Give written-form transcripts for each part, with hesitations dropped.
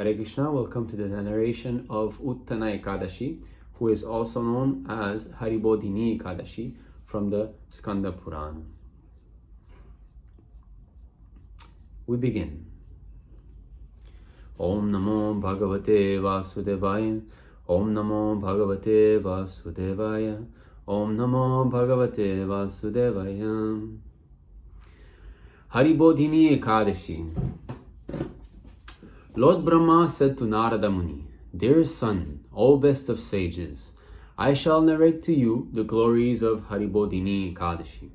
Hare Krishna, welcome to the narration of Utthana Ekadashi, who is also known as Haribodhini Ekādaśī from the Skanda Purāṇa. We begin. Om Namo Bhagavate Vasudevaya. Om Namo Bhagavate Vasudevaya. Om Namo Bhagavate Vasudevaya. Haribodhini Ekādaśī. Lord Brahmā said to Nārada Muni, "Dear son, O best of sages, I shall narrate to you the glories of Haribodhini Ekādaśī,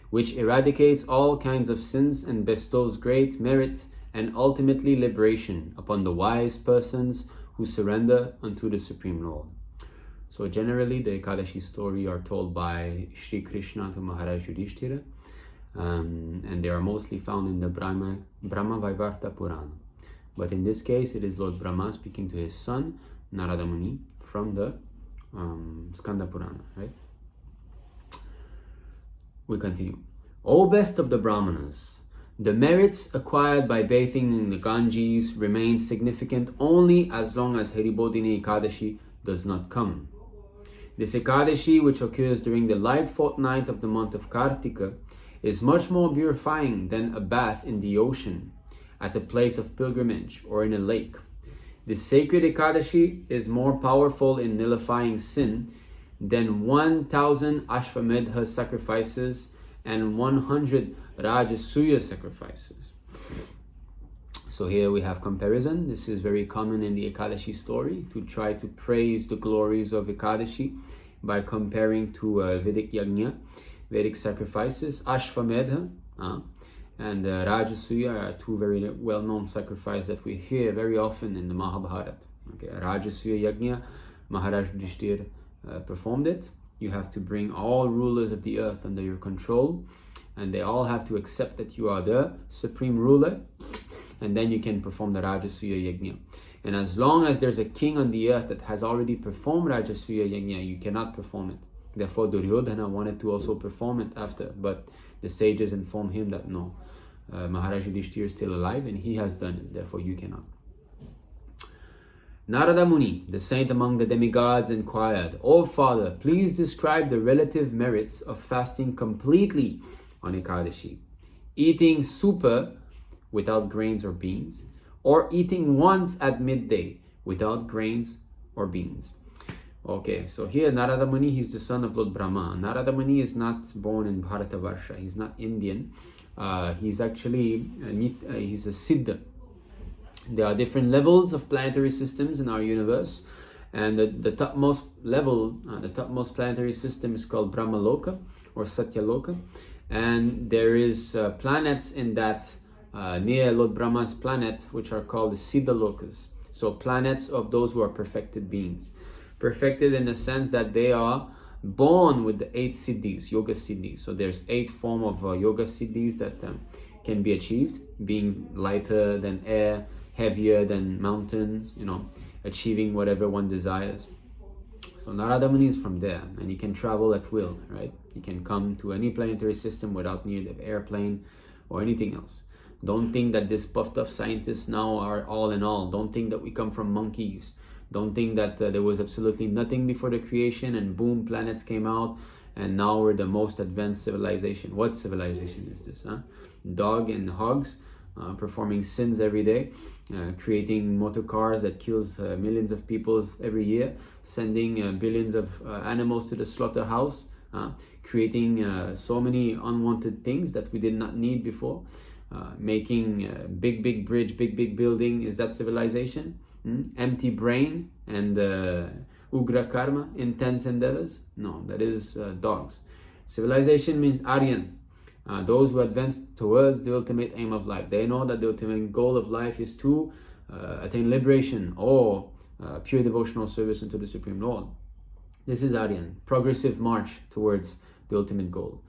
which eradicates all kinds of sins and bestows great merit and ultimately liberation upon the wise persons who surrender unto the Supreme Lord." So generally the Ekadashi story are told by Shri Krishna to Maharaj Yudhishthira, and they are mostly found in the Brahmā Vaivarta Purāṇa. But in this case, it is Lord Brahmā speaking to his son, Nārada Muni, from the Skanda Purāṇa, right? We continue. O best of the Brahmanas, the merits acquired by bathing in the Ganges remain significant only as long as Haribodhini Ekādaśī does not come. This Ekadashi, which occurs during the light fortnight of the month of Kartika, is much more purifying than a bath in the ocean, at a place of pilgrimage, or in a lake. This sacred Ekadashi is more powerful in nullifying sin than 1,000 Ashvamedha sacrifices and 100 Rajasuya sacrifices. So here we have comparison. This is very common in the Ekadashi story, to try to praise the glories of Ekadashi by comparing to Vedic Yajna, Vedic sacrifices, Ashvamedha, and Rajasuya are two very well-known sacrifices that we hear very often in the Mahabharata. Okay, Rajasuya Yajna, Maharaj Yudhishthira performed it. You have to bring all rulers of the earth under your control, and they all have to accept that you are the supreme ruler, and then you can perform the Rajasuya Yajna. And as long as there's a king on the earth that has already performed Rajasuya Yajna, you cannot perform it. Therefore Duryodhana wanted to also perform it after, but the sages informed him that no, Maharaj Yudhishthira is still alive and he has done it, therefore you cannot. Nārada Muni, the saint among the demigods, inquired, "O father, please describe the relative merits of fasting completely on Ekadashi, eating super without grains or beans, or eating once at midday without grains or beans." Okay, so here Nārada Muni, he's the son of Lord Brahmā. Nārada Muni is not born in Bharatavarsha, he's not Indian. He's actually he's a Siddha. There are different levels of planetary systems in our universe, and the topmost level, the topmost planetary system is called Brahmaloka or Satyaloka, and there is planets in that near Lord Brahma's planet, which are called the Siddha Lokas. So planets of those who are perfected beings, perfected in the sense that they are born with the 8 siddhis, yoga siddhis. So there's 8 form of yoga siddhis that can be achieved, being lighter than air, heavier than mountains, achieving whatever one desires. So Nārada Muni is from there, and he can travel at will, right? He can come to any planetary system without need of airplane or anything else. Don't think that these puffed up scientists now are all in all. Don't think that we come from monkeys. Don't think that there was absolutely nothing before the creation and boom, planets came out and now we're the most advanced civilization. What civilization is this? Dog and hogs performing sins every day, creating motor cars that kills millions of people every year, sending billions of animals to the slaughterhouse, creating so many unwanted things that we did not need before, making big bridge, big building. Is that civilization? Empty brain and ugra karma, intense endeavors? No, that is dogs. Civilization means Aryan, those who advance towards the ultimate aim of life. They know that the ultimate goal of life is to attain liberation or pure devotional service unto the Supreme Lord. This is Aryan, progressive march towards the ultimate goal.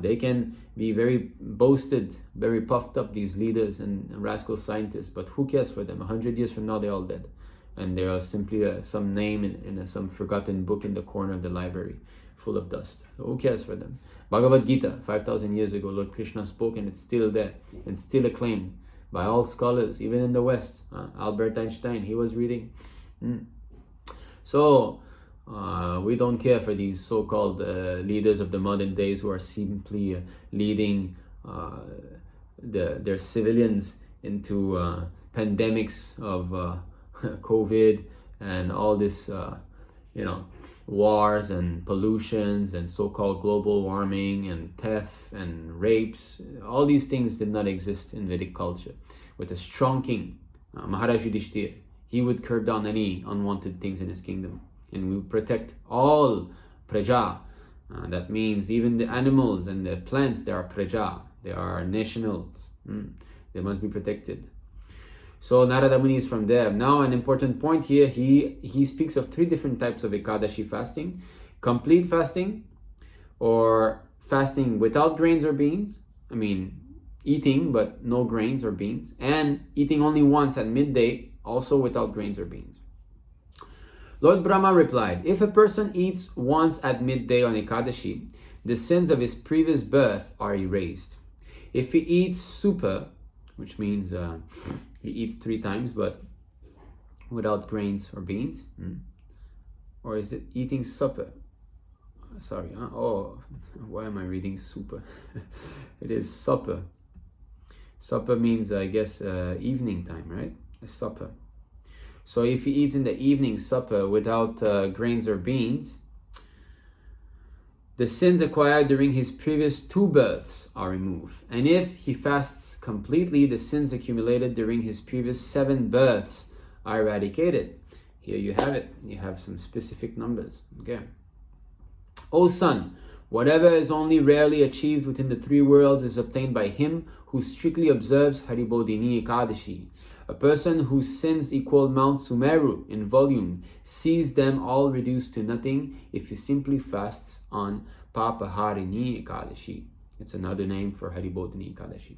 They can be very boasted, very puffed up, these leaders and rascal scientists, but who cares for them? 100 years from now, they're all dead. And they are simply some name in some forgotten book in the corner of the library, full of dust. So who cares for them? Bhagavad Gita, 5,000 years ago, Lord Krishna spoke, and it's still there, and still acclaimed by all scholars, even in the West. Albert Einstein, he was reading. So we don't care for these so-called leaders of the modern days who are simply leading their civilians into pandemics of COVID and all this, wars and pollutions and so-called global warming and theft and rapes. All these things did not exist in Vedic culture. With a strong king, Maharaj Yudhishthira, he would curb down any unwanted things in his kingdom, and we would protect all praja. That means even the animals and the plants, they are praja, they are nationals. They must be protected. So Nārada Muni is from there. Now an important point here, he speaks of 3 different types of Ekadashi fasting. Complete fasting, or fasting without grains or beans. I mean, eating but no grains or beans. And eating only once at midday, also without grains or beans. Lord Brahmā replied, if a person eats once at midday on Ekadashi, the sins of his previous birth are erased. If he eats supa, which means he eats 3 times but without grains or beans, or is it eating supper? Sorry, why am I reading supa? It is supper. Supper means, I guess, evening time, right? A supper. So if he eats in the evening supper without grains or beans, the sins acquired during his previous 2 births are removed. And if he fasts completely, the sins accumulated during his previous 7 births are eradicated. Here you have it. You have some specific numbers. Okay. O son, whatever is only rarely achieved within the 3 worlds is obtained by him who strictly observes Haribodhini Ekādaśī. A person whose sins equal Mount Sumeru in volume sees them all reduced to nothing if he simply fasts on Haribodhini Ekādaśī. It's another name for Haribodhini Ekādaśī.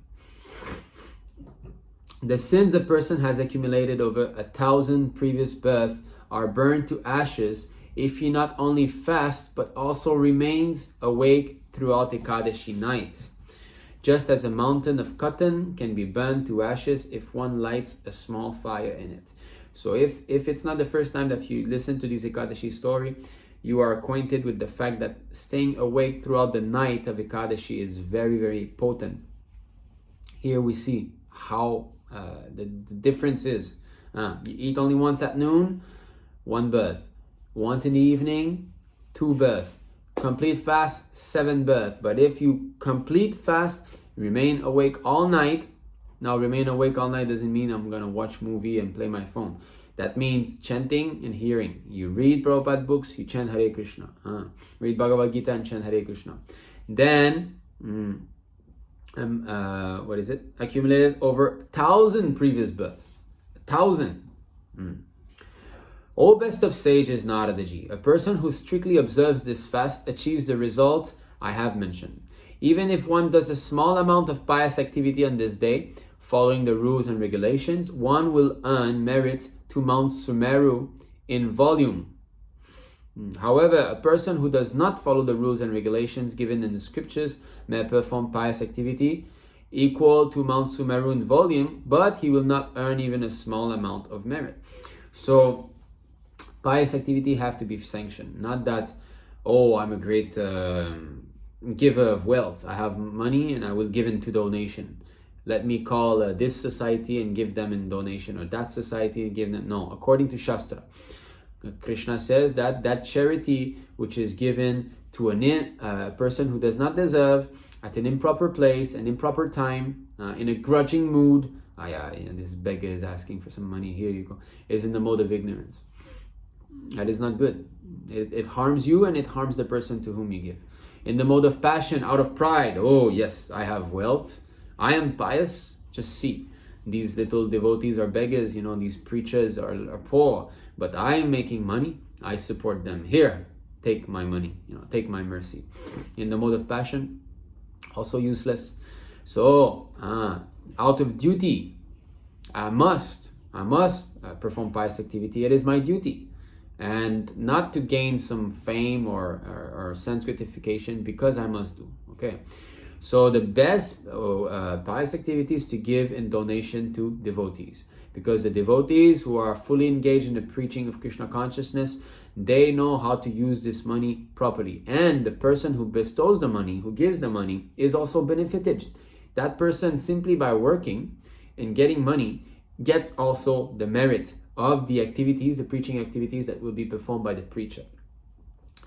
The sins a person has accumulated over 1,000 previous births are burned to ashes if he not only fasts but also remains awake throughout Ekadashi night. Just as a mountain of cotton can be burned to ashes if one lights a small fire in it. So if it's not the first time that you listen to this Ekadashi story, you are acquainted with the fact that staying awake throughout the night of Ekadashi is very, very potent. Here we see how the difference is. You eat only once at noon, 1 birth. Once in the evening, 2 birth. Complete fast, 7 birth. But if you complete fast, remain awake all night. Now, remain awake all night doesn't mean I'm going to watch movie and play my phone. That means chanting and hearing. You read Prabhupada books, you chant Hare Krishna. Read Bhagavad Gita and chant Hare Krishna. Then, accumulated over 1,000 previous births. 1,000. O best of sages, Naradaji, a person who strictly observes this fast achieves the result I have mentioned. Even if one does a small amount of pious activity on this day, following the rules and regulations, one will earn merit to Mount Sumeru in volume. However, a person who does not follow the rules and regulations given in the scriptures may perform pious activity equal to Mount Sumeru in volume, but he will not earn even a small amount of merit. So, pious activity have to be sanctioned. Not that, I'm a great giver of wealth. I have money and I will give into donation. Let me call this society and give them in donation, or that society and give them. No, according to Shastra, Krishna says that charity which is given to a person who does not deserve, at an improper place, an improper time, in a grudging mood, this beggar is asking for some money, here you go, is in the mode of ignorance. That is not good. It harms you and it harms the person to whom you give. In the mode of passion, out of pride, yes, I have wealth, I am pious, just see. These little devotees are beggars, these preachers are poor, but I am making money, I support them. Here, take my money, take my mercy. In the mode of passion, also useless. So, out of duty, I must perform pious activity. It is my duty. And not to gain some fame or sense gratification, because I must do. Okay. So the best pious activity is to give in donation to devotees, because the devotees who are fully engaged in the preaching of Krishna consciousness, they know how to use this money properly. And the person who bestows the money, who gives the money, is also benefited. That person, simply by working and getting money, gets also the merit of the activities, the preaching activities that will be performed by the preacher.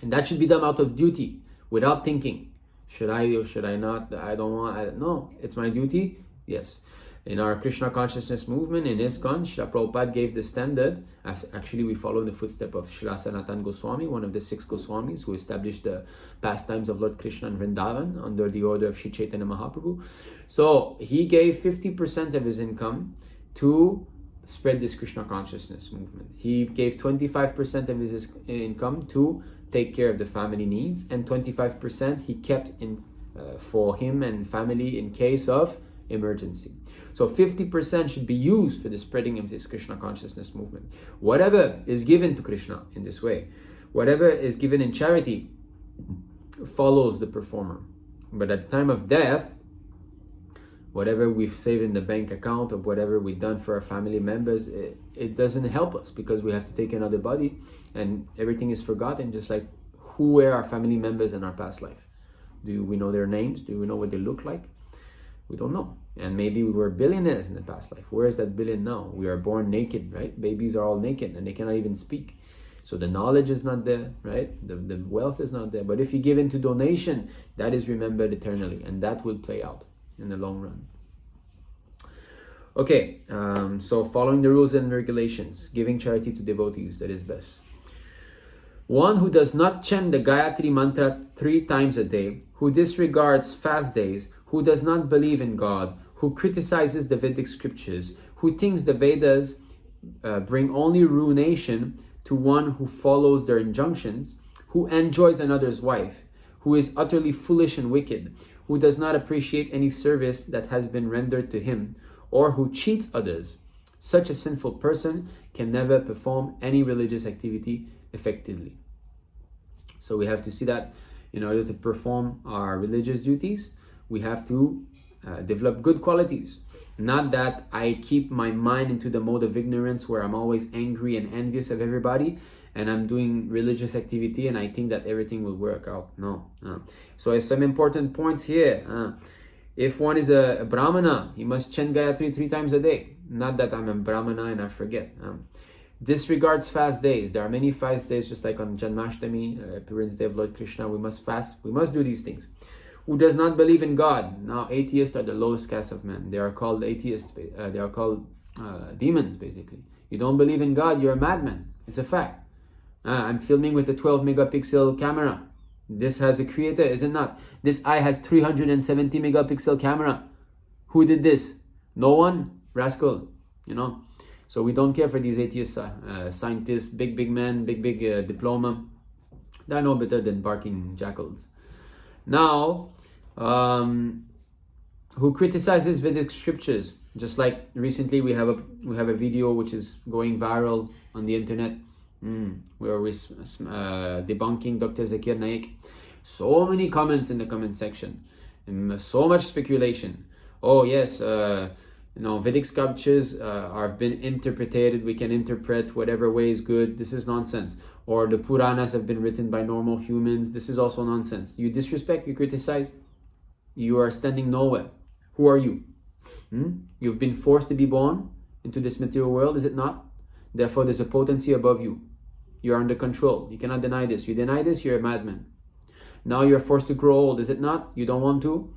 And that should be done out of duty, without thinking, should I or should I not? I don't want, no, it's my duty. Yes. In our Krishna consciousness movement, in ISKCON, Srila Prabhupada gave the standard. Actually, we follow in the footsteps of Srila Sanatana Goswami, one of the 6 Goswamis who established the pastimes of Lord Krishna in Vrindavan under the order of Sri Chaitanya Mahaprabhu. So he gave 50% of his income to spread this Krishna consciousness movement. He gave 25% of his income to take care of the family needs, and 25% he kept in for him and family in case of emergency. So 50% should be used for the spreading of this Krishna consciousness movement. Whatever is given to Krishna in this way, whatever is given in charity, follows the performer. But at the time of death, whatever we've saved in the bank account or whatever we've done for our family members, it doesn't help us, because we have to take another body and everything is forgotten, just like who were our family members in our past life. Do we know their names? Do we know what they look like? We don't know. And maybe we were billionaires in the past life. Where is that billion now? We are born naked, right? Babies are all naked and they cannot even speak. So the knowledge is not there, right? The wealth is not there. But if you give into donation, that is remembered eternally, and that will play out in the long run. Okay, so following the rules and regulations, giving charity to devotees, that is best. One who does not chant the Gayatri mantra 3 times a day, who disregards fast days, who does not believe in God, who criticizes the Vedic scriptures, who thinks the Vedas bring only ruination to one who follows their injunctions, who enjoys another's wife, who is utterly foolish and wicked, who does not appreciate any service that has been rendered to him, or who cheats others. Such a sinful person can never perform any religious activity effectively. So we have to see that in order to perform our religious duties, we have to develop good qualities. Not that I keep my mind into the mode of ignorance where I'm always angry and envious of everybody, and I'm doing religious activity and I think that everything will work out. No. So some important points here. If one is a Brahmana, he must chant Gayatri 3 times a day. Not that I'm a Brahmana and I forget. Disregards fast days. There are many fast days, just like on Janmashtami, appearance day of Lord Krishna. We must fast. We must do these things. Who does not believe in God. Now, atheists are the lowest caste of men. They are called atheists. They are called demons, basically. You don't believe in God, you're a madman. It's a fact. I'm filming with a 12 megapixel camera. This has a creator, is it not? This eye has 370 megapixel camera. Who did this? No one? Rascal. So we don't care for these atheist scientists, big men, big diploma. They're no better than barking jackals. Now, who criticizes Vedic scriptures? Just like recently we have a video which is going viral on the internet, where we're debunking Dr. Zakir Naik. So many comments in the comment section, and so much speculation. Oh yes, Vedic sculptures have been interpreted. We can interpret whatever way is good. This is nonsense. Or the Puranas have been written by normal humans. This is also nonsense. You disrespect, you criticize, you are standing nowhere. Who are you? You've been forced to be born into this material world, is it not? Therefore, there's a potency above you. You're under control. You cannot deny this. You deny this, you're a madman. Now you're forced to grow old, is it not? You don't want to?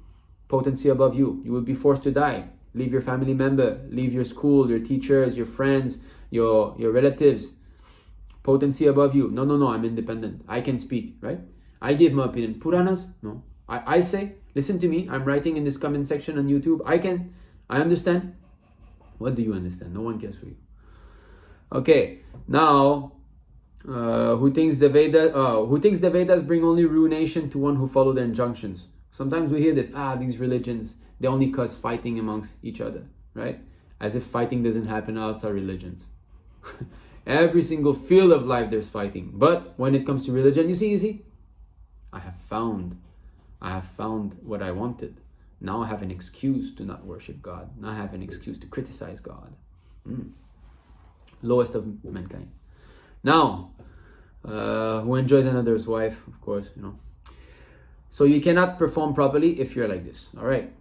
Potency above you. You will be forced to die. Leave your family member, leave your school, your teachers, your friends, your relatives. Potency above you. No, I'm independent. I can speak, right? I give my opinion. Puranas? No. I say, listen to me. I'm writing in this comment section on YouTube. I understand. What do you understand? No one cares for you. Okay, now, who thinks the Vedas bring only ruination to one who follow their injunctions? Sometimes we hear this, these religions, they only cause fighting amongst each other, right? As if fighting doesn't happen outside religions. Every single field of life there's fighting. But when it comes to religion, you see, I have found what I wanted. Now I have an excuse to not worship God. Now I have an excuse to criticize God. Lowest of mankind. Now, who enjoys another's wife, of course, So you cannot perform properly if you're like this. All right.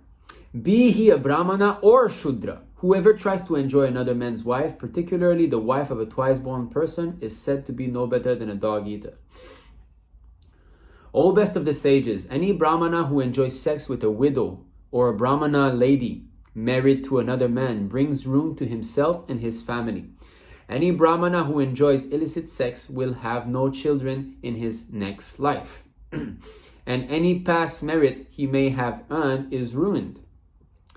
Be he a Brahmana or Shudra, whoever tries to enjoy another man's wife, particularly the wife of a twice-born person, is said to be no better than a dog-eater. O best of the sages, any Brahmana who enjoys sex with a widow or a Brahmana lady married to another man brings ruin to himself and his family. Any Brahmana who enjoys illicit sex will have no children in his next life. And any past merit he may have earned is ruined.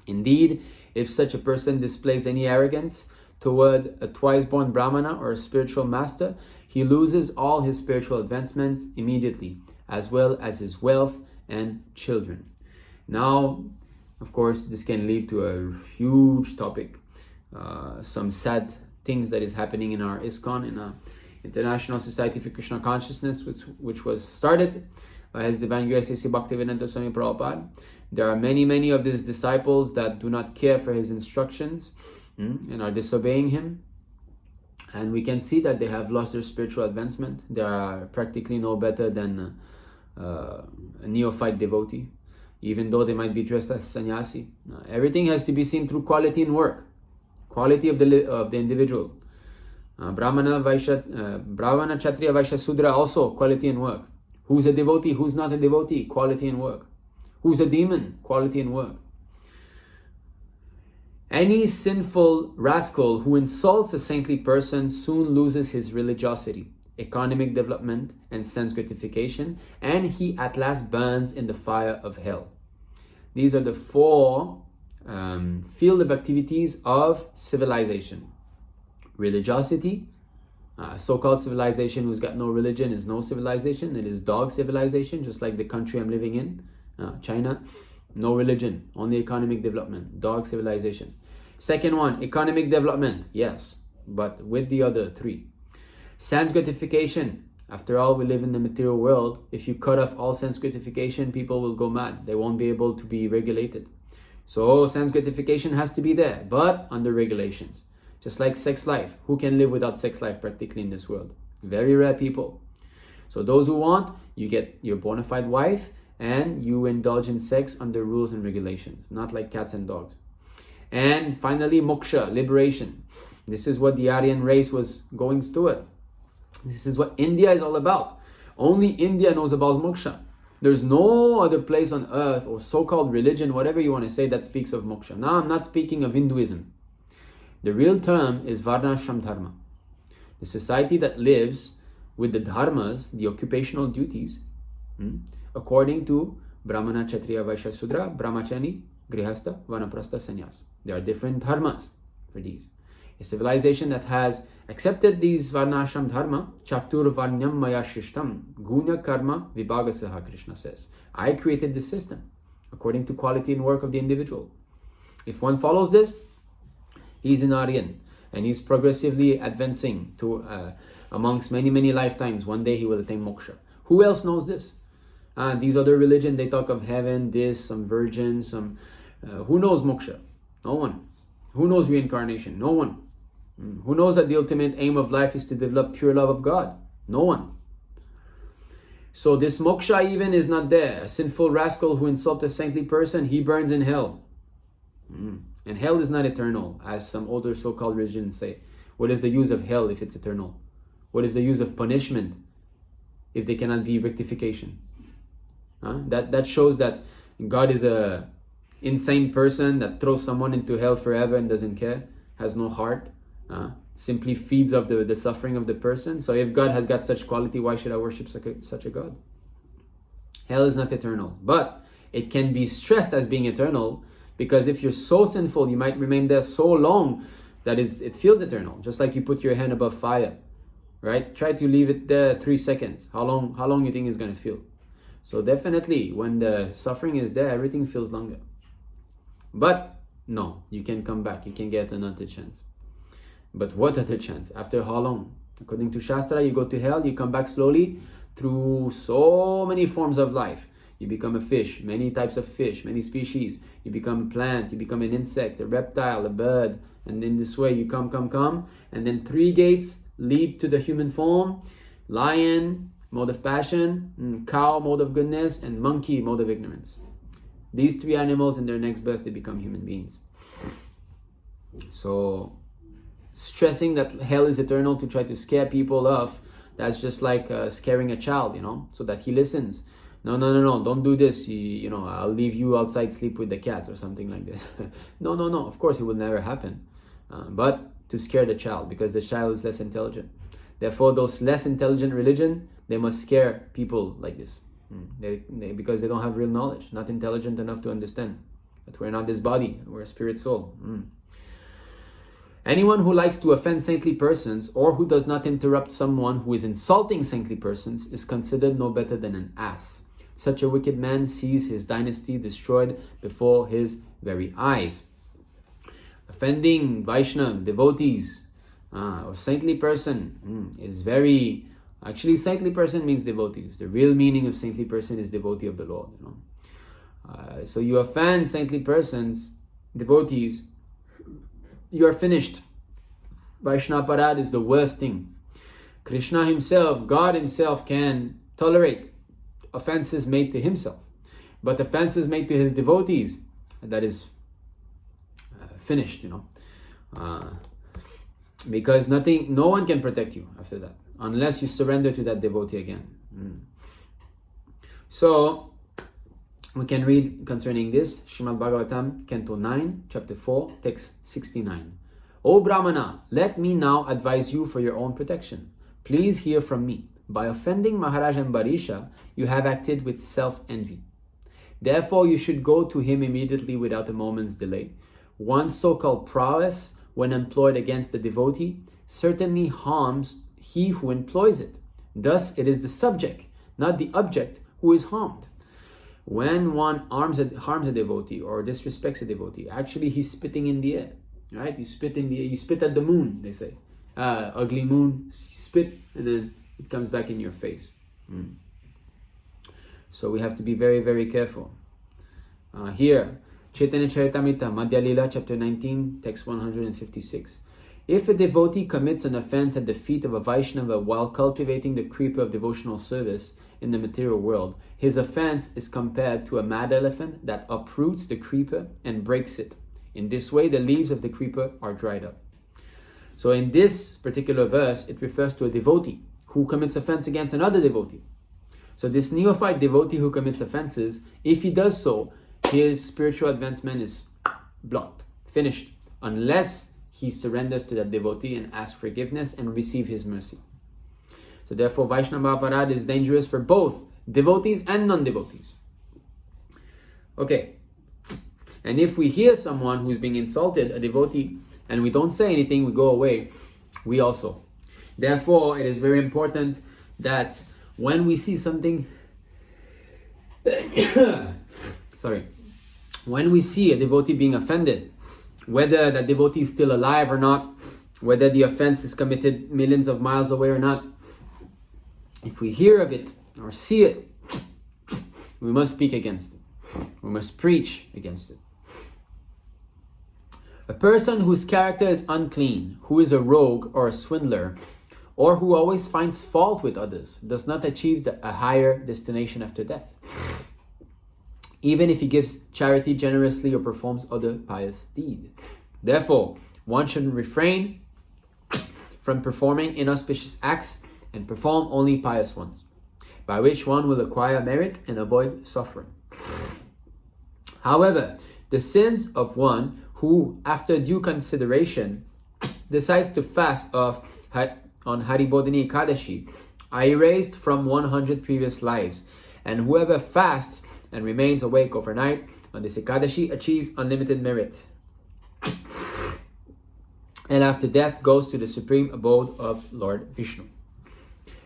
Indeed, if such a person displays any arrogance toward a twice-born Brahmana or a spiritual master, he loses all his spiritual advancements immediately, as well as his wealth and children. Now, of course, this can lead to a huge topic, some sad things that is happening in our ISKCON, in our International Society for Krishna Consciousness, which was started by His Divine Grace A.C. Bhaktivedanta Swami Prabhupada. There are many of his disciples that do not care for his instructions and are disobeying him. And we can see that they have lost their spiritual advancement. They are practically no better than a neophyte devotee, even though they might be dressed as sannyasi. Everything has to be seen through quality and work, quality of the individual. Brahmana, Kshatriya, Vaishya, Sudra, also quality and work. Who's a devotee? Who's not a devotee? Quality and work. Who's a demon? Quality and work. Any sinful rascal who insults a saintly person soon loses his religiosity, economic development, and sense gratification, and he at last burns in the fire of hell. These are the four field of activities of civilization. Religiosity, so-called civilization who's got no religion is no civilization. It is dog civilization, just like the country I'm living in, China. No religion, only economic development, dog civilization. Second one, economic development, yes, but with the other three. Sense gratification. After all, we live in the material world. If you cut off all sense gratification, people will go mad. They won't be able to be regulated. So sense gratification has to be there, but under regulations. Just like sex life. Who can live without sex life practically in this world? Very rare people. So those who want, you get your bona fide wife and you indulge in sex under rules and regulations, not like cats and dogs. And finally, moksha, liberation. This is what the Aryan race was going through it. This is what India is all about. Only India knows about moksha. There's no other place on earth or so-called religion, whatever you want to say, that speaks of moksha. Now, I'm not speaking of Hinduism. The real term is Varnashram Dharma. The society that lives with the dharmas, the occupational duties, according to Brahmana, Kshatriya, Vaishya, Sudra, Brahmachari, Grihastha, Vanaprastha, Sannyas. There are different dharmas for these. A civilization that has accepted these Varnashram Dharma, Chatur Varnyam Maya Shrishtam, Gunya Karma Vibhagasaha, Krishna says. I created this system according to quality and work of the individual. If one follows this, he's an Aryan and he's progressively advancing to amongst many lifetimes. One day he will attain moksha. Who else knows this? These other religions, they talk of heaven, this, some virgins, some... who knows moksha? No one. Who knows reincarnation? No one. Who knows that the ultimate aim of life is to develop pure love of God? No one. So this moksha even is not there. A sinful rascal who insults a saintly person, he burns in hell. And hell is not eternal, as some older so-called religions say. What is the use of hell if it's eternal? What is the use of punishment if there cannot be rectification? That shows that God is a insane person that throws someone into hell forever and doesn't care, has no heart, simply feeds off the suffering of the person. So if God has got such quality, why should I worship such a God? Hell is not eternal, but it can be stressed as being eternal, because if you're so sinful, you might remain there so long that it feels eternal. Just like you put your hand above fire, right? Try to leave it there 3 seconds. How long you think it's going to feel? So definitely, when the suffering is there, everything feels longer. But no, you can come back. You can get another chance. But what other chance? After how long? According to Shastra, you go to hell, you come back slowly through so many forms of life. you become a fish, many types of fish, many species. You become a plant, you become an insect, a reptile, a bird, and in this way you come, and then 3 gates lead to the human form: lion, mode of passion; cow, mode of goodness; and monkey, mode of ignorance. These 3 animals, in their next birth, they become human beings. So, stressing that hell is eternal to try to scare people off, that's just like scaring a child, so that he listens. No, don't do this. I'll leave you outside, sleep with the cats or something like this. No. Of course, it will never happen. But to scare the child, because the child is less intelligent. Therefore, those less intelligent religion, they must scare people like this. Because they don't have real knowledge, not intelligent enough to understand that we're not this body, we're a spirit soul. Anyone who likes to offend saintly persons, or who does not interrupt someone who is insulting saintly persons, is considered no better than an ass. Such a wicked man sees his dynasty destroyed before his very eyes. Offending Vaishnava devotees or saintly person is very... Actually, saintly person means devotees. The real meaning of saintly person is devotee of the Lord. So you offend saintly persons, devotees, you are finished. Vaishnava Parad is the worst thing. Krishna himself, God himself, can tolerate offenses made to himself, but offenses made to his devotees, that is finished, because no one can protect you after that, unless you surrender to that devotee again. So, we can read concerning this, Srimad Bhagavatam, Canto 9, Chapter 4, Text 69. O Brahmana, let me now advise you for your own protection. Please hear from me. By offending Maharaj Ambarisha, you have acted with self-envy. Therefore, you should go to him immediately without a moment's delay. One so-called prowess, when employed against the devotee, certainly harms he who employs it. Thus, it is the subject, not the object, who is harmed. When one harms a devotee or disrespects a devotee, actually he's spitting in the air, right? You spit in the air, you spit at the moon, they say. Ugly moon, spit, and then it comes back in your face. So we have to be very, very careful. Here, Chaitanya Charitamrita, Madhya Lila, chapter 19, text 156. If a devotee commits an offense at the feet of a Vaishnava while cultivating the creeper of devotional service in the material world, his offense is compared to a mad elephant that uproots the creeper and breaks it. In this way, the leaves of the creeper are dried up. So in this particular verse, it refers to a devotee who commits offense against another devotee. So this neophyte devotee who commits offenses, if he does so, his spiritual advancement is blocked, finished, unless he surrenders to that devotee and asks forgiveness and receive his mercy. So therefore, Vaishnava Aparad is dangerous for both devotees and non-devotees. Okay. And if we hear someone who's being insulted, a devotee, and we don't say anything, we go away, we also. Therefore, it is very important that when we see something, when we see a devotee being offended, whether that devotee is still alive or not, whether the offense is committed millions of miles away or not, if we hear of it or see it, we must speak against it. We must preach against it. A person whose character is unclean, who is a rogue or a swindler, or who always finds fault with others, does not achieve a higher destination after death, even if he gives charity generously or performs other pious deeds. Therefore, one should refrain from performing inauspicious acts and perform only pious ones, by which one will acquire merit and avoid suffering. However, the sins of one who, after due consideration, decides to fast on Haribodhini Ekādaśī are erased from 100 previous lives, and whoever fasts and remains awake overnight on this Ekādaśī achieves unlimited merit, and after death goes to the supreme abode of Lord Vishnu.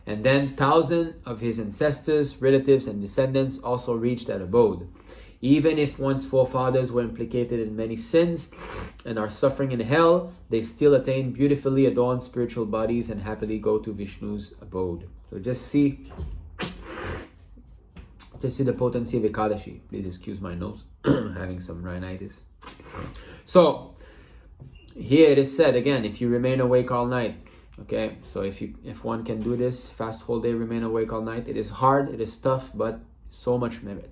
And then thousands of his ancestors, relatives, and descendants also reach that abode. Even if one's forefathers were implicated in many sins and are suffering in hell, they still attain beautifully adorned spiritual bodies and happily go to Vishnu's abode. So just see Let's see the potency of Ekadashi. Please excuse my nose. I'm having some rhinitis. So, here it is said again, if you remain awake all night. Okay, so if one can do this, fast whole day, remain awake all night. It is hard, it is tough, but so much merit.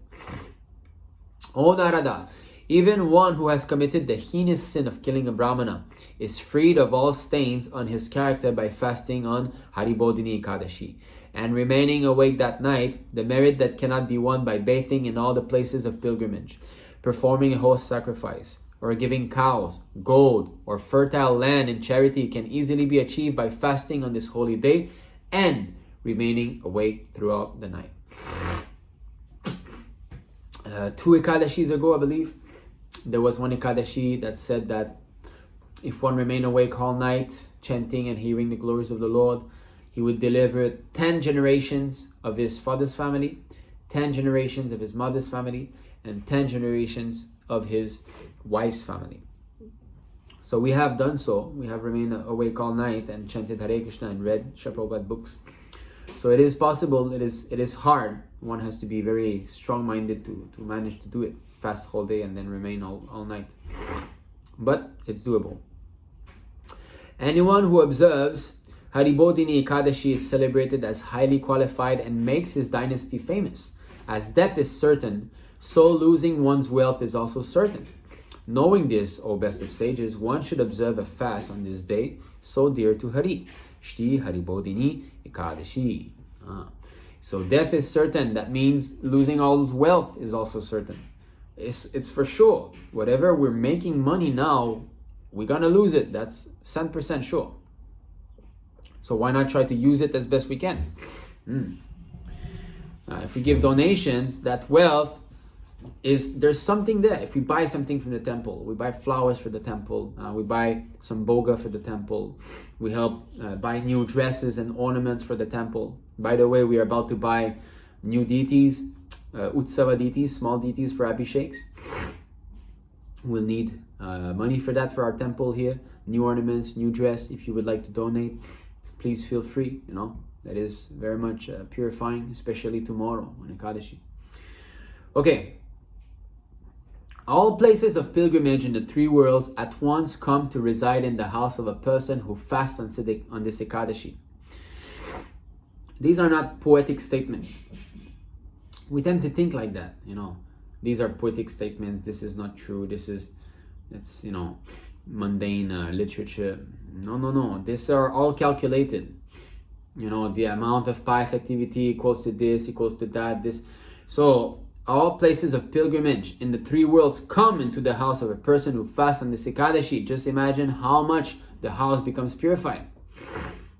O Nārada, even one who has committed the heinous sin of killing a Brahmana is freed of all stains on his character by fasting on Haribodhini Ekādaśī and remaining awake that night, the merit that cannot be won by bathing in all the places of pilgrimage, performing a horse sacrifice, or giving cows, gold, or fertile land in charity can easily be achieved by fasting on this holy day and remaining awake throughout the night. 2 Ekadashis ago, I believe, there was one Ekadashi that said that if one remained awake all night, chanting and hearing the glories of the Lord, he would deliver 10 generations of his father's family, 10 generations of his mother's family, and 10 generations of his wife's family. So we have done so. We have remained awake all night and chanted Hare Krishna and read Prabhupada books. So it is possible. It is hard. One has to be very strong-minded to manage to do it. Fast whole day and then remain all night. But it's doable. Anyone who observes Haribodhini Ekādaśī is celebrated as highly qualified and makes his dynasty famous. As death is certain, so losing one's wealth is also certain. Knowing this, O best of sages, one should observe a fast on this day so dear to Hari. Shri Haribodhini Ekādaśī. So death is certain. That means losing all his wealth is also certain. It's for sure. Whatever we're making money now, we're gonna lose it. That's 100% sure. So why not try to use it as best we can? If we give donations, that wealth there's something there. If we buy something from the temple, we buy flowers for the temple, we buy some boga for the temple, we help buy new dresses and ornaments for the temple. By the way, we are about to buy new deities, Utsava deities, small deities for abhisheks. We'll need money for that for our temple here. New ornaments, new dress. If you would like to donate, please feel free. That is very much purifying, especially tomorrow on Ekadashi. Okay. All places of pilgrimage in the 3 worlds at once come to reside in the house of a person who fasts on this Ekadashi. These are not poetic statements. We tend to think like that, These are poetic statements. This is not true. It's mundane literature. No. These are all calculated. The amount of pious activity equals to this, equals to that, this. So, all places of pilgrimage in the 3 worlds come into the house of a person who fasts on this Ekadashi. Just imagine how much the house becomes purified.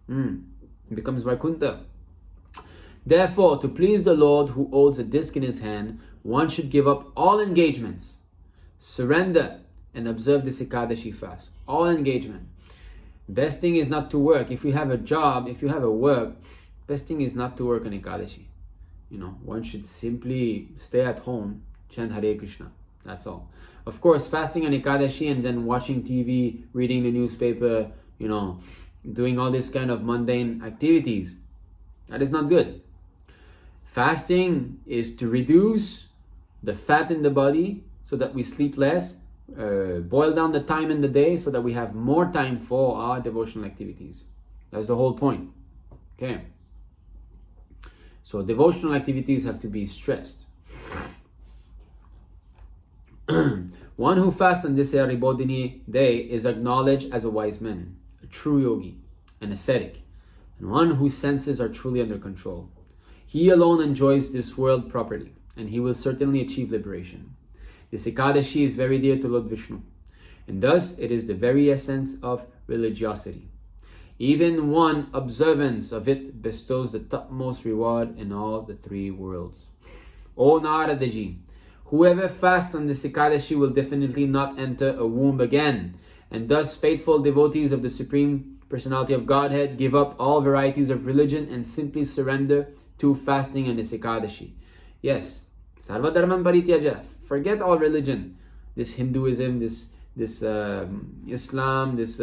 It becomes Vaikuntha. Therefore, to please the Lord who holds a disc in his hand, one should give up all engagements, surrender, and observe this Ekadashi fast. All engagement. Best thing is not to work. If you have a job, if you have a work, best thing is not to work on Ekadashi. One should simply stay at home, chant Hare Krishna. That's all. Of course, fasting on Ekadashi and then watching TV, reading the newspaper, doing all this kind of mundane activities, that is not good. Fasting is to reduce the fat in the body so that we sleep less, boil down the time in the day so that we have more time for our devotional activities. That's the whole point. Okay. So devotional activities have to be stressed. One who fasts on this Haribodhini day is acknowledged as a wise man, a true yogi, an ascetic, and one whose senses are truly under control. He alone enjoys this world properly, and he will certainly achieve liberation. This Ekadashi is very dear to Lord Vishnu, and thus it is the very essence of religiosity. Even one observance of it bestows the topmost reward in all the 3 worlds. O Nārada, whoever fasts on this Ekadashi will definitely not enter a womb again, and thus faithful devotees of the Supreme Personality of Godhead give up all varieties of religion and simply surrender to fasting on this Ekadashi. Yes, Sarva Dharmam Parityaja. Forget all religion. This Hinduism, this Islam, this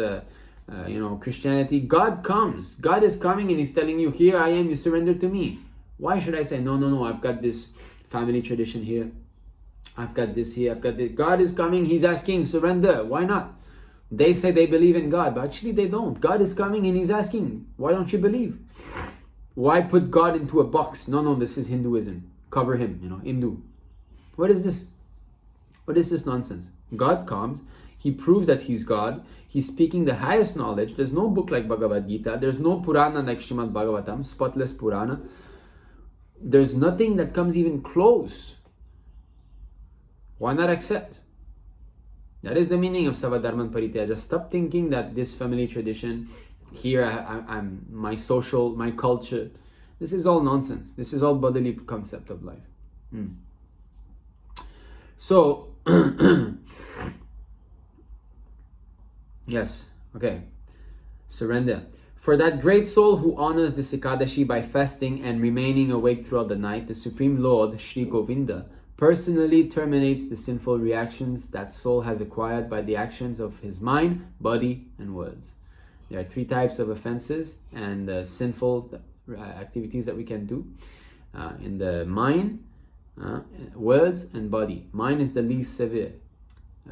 Christianity. God comes. God is coming and He's telling you, here I am, you surrender to me. Why should I say, no, I've got this family tradition here. I've got this here, I've got this. God is coming, He's asking, surrender. Why not? They say they believe in God, but actually they don't. God is coming and He's asking, why don't you believe? Why put God into a box? No, this is Hinduism. Cover Him, Hindu. What is this? What is this nonsense? God comes, He proves that He's God. He's speaking the highest knowledge. There's no book like Bhagavad Gita. There's no Purana like Srimad Bhagavatam, spotless Purana. There's nothing that comes even close. Why not accept? That is the meaning of Savadharman Parityaja. Stop thinking that this family tradition, here I'm my social, my culture, this is all nonsense. This is all bodily concept of life. So, yes, okay. Surrender. For that great soul who honors this Ekadashi by fasting and remaining awake throughout the night, the Supreme Lord, Sri Govinda, personally terminates the sinful reactions that soul has acquired by the actions of his mind, body, and words. There are 3 types of offenses and sinful activities that we can do in the mind, words, and body. Mind is the least severe,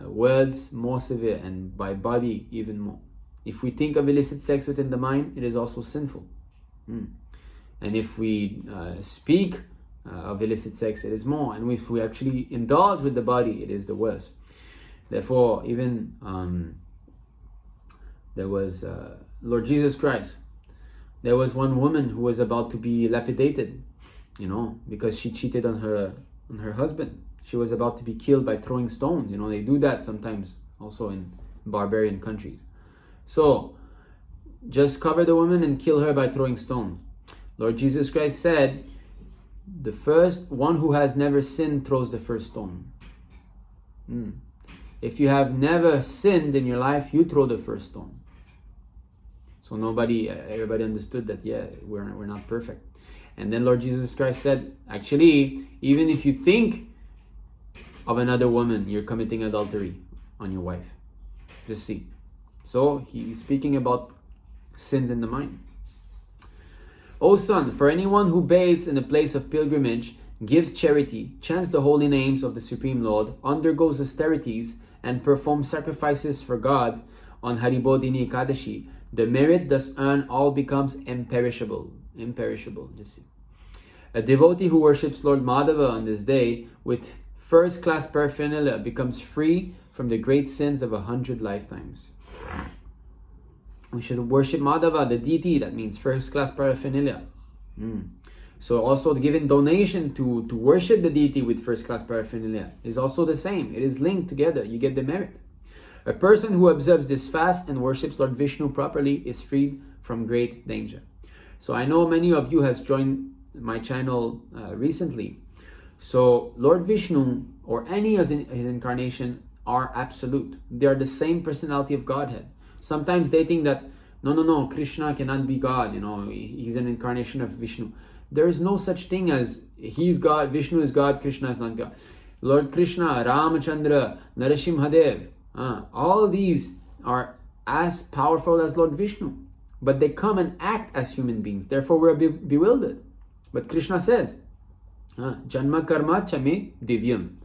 words more severe, and by body even more. If we think of illicit sex within the mind, it is also sinful. And if we speak of illicit sex, it is more. And if we actually indulge with the body, it is the worst. Therefore, even there was Lord Jesus Christ. There was one woman who was about to be lapidated, because she cheated on her husband. She was about to be killed by throwing stones. They do that sometimes also in barbarian countries. So, just cover the woman and kill her by throwing stones. Lord Jesus Christ said, the first one who has never sinned throws the first stone. If you have never sinned in your life, you throw the first stone. So everybody understood that, we're not perfect. And then Lord Jesus Christ said, actually, even if you think of another woman, you're committing adultery on your wife. Just see. So he's speaking about sins in the mind. O son, for anyone who bathes in a place of pilgrimage, gives charity, chants the holy names of the Supreme Lord, undergoes austerities, and performs sacrifices for God on Haribodhini Ekādaśī, the merit thus earned all becomes imperishable. Just see. A devotee who worships Lord Madhava on this day with first-class paraphernalia becomes free from the great sins of 100 lifetimes. We should worship Madhava, the deity. That means first-class paraphernalia. So also giving donation to worship the deity with first-class paraphernalia is also the same. It is linked together. You get the merit. A person who observes this fast and worships Lord Vishnu properly is freed from great danger. So I know many of you has joined my channel recently. So Lord Vishnu or any of his incarnation are absolute. They are the same personality of Godhead. Sometimes they think that no, Krishna cannot be God. He's an incarnation of Vishnu. There is no such thing as he's God, Vishnu is God, Krishna is not God. Lord Krishna, Ramachandra, Narasimhadev, all these are as powerful as Lord Vishnu, but they come and act as human beings. Therefore, we're bewildered. But Krishna says, Janma karma chame divyam.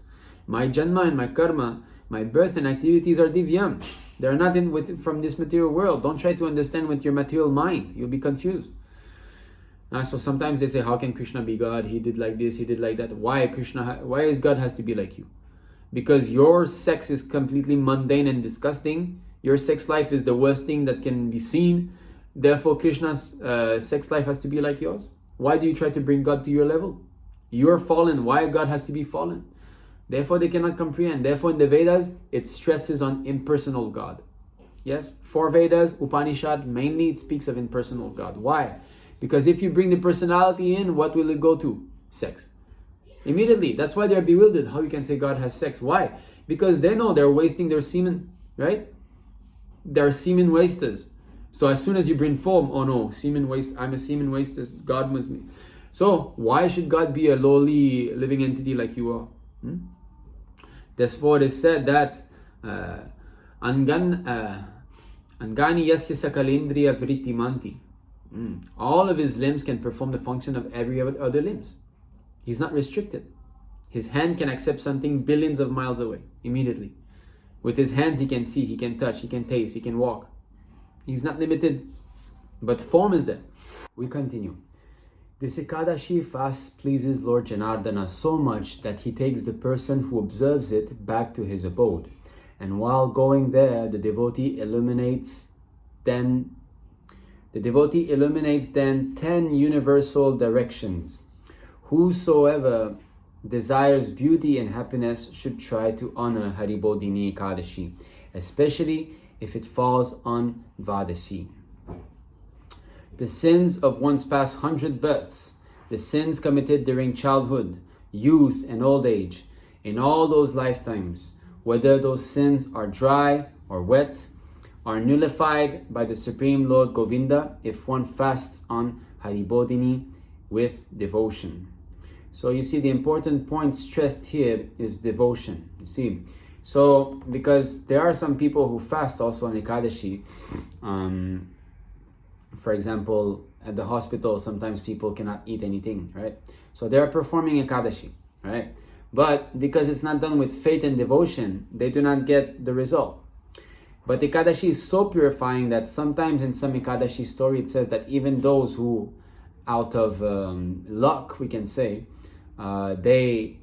My janma and my karma, my birth and activities are divyam. They're not from this material world. Don't try to understand with your material mind. You'll be confused. So sometimes they say, how can Krishna be God? He did like this, he did like that. Why is God has to be like you? Because your sex is completely mundane and disgusting. Your sex life is the worst thing that can be seen. Therefore, Krishna's sex life has to be like yours. Why do you try to bring God to your level? You're fallen. Why God has to be fallen? Therefore, they cannot comprehend. Therefore, in the Vedas, it stresses on impersonal God. Yes, for Vedas, Upanishad, mainly it speaks of impersonal God. Why? Because if you bring the personality in, what will it go to? Sex. Immediately. That's why they're bewildered. How you can say God has sex? Why? Because they know they're wasting their semen, right? They're semen wasters. So as soon as you bring form, oh no, semen waste. I'm a semen waster. God must be. So why should God be a lowly living entity like you are? Therefore, it is said that Angani yasya sakalindriya vrittimanti. All of his limbs can perform the function of every other limbs. He's not restricted. His hand can accept something billions of miles away, immediately. With his hands he can see, he can touch, he can taste, he can walk. He's not limited, but form is there. We continue. This Ekadashi fast pleases Lord Janardana so much that he takes the person who observes it back to his abode. And while going there, the devotee illuminates then 10 universal directions. Whosoever desires beauty and happiness should try to honor Haribodhini Ekādaśī, especially if it falls on Dvadashi. The sins of one's past 100 births, the sins committed during childhood, youth and old age, in all those lifetimes, whether those sins are dry or wet, are nullified by the Supreme Lord Govinda if one fasts on Haribodhini with devotion. So you see, the important point stressed here is devotion. You see, so because there are some people who fast also on Ekadashi. For example, at the hospital, sometimes people cannot eat anything, right? So they are performing Ekadashi, right? But because it's not done with faith and devotion, they do not get the result. But Ekadashi is so purifying that sometimes in some Ekadashi story it says that even those who, out of luck, we can say, they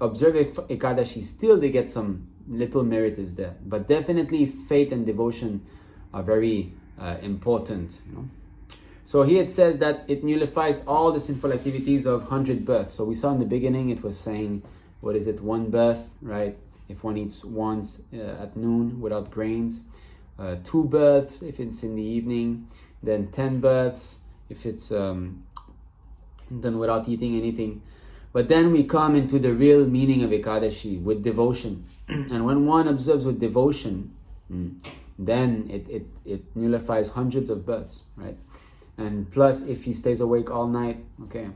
observe Ekadashi, still they get some little merit is there. But definitely faith and devotion are very important. You know? So here it says that it nullifies all the sinful activities of 100 births. So we saw in the beginning it was saying, what is it, 1 birth, right? If one eats once at noon without grains. 2 births if it's in the evening. Then 10 births if it's done without eating anything. But then we come into the real meaning of Ekadashi with devotion. And when one observes with devotion, then it nullifies hundreds of births, right? And plus, if he stays awake all night, okay.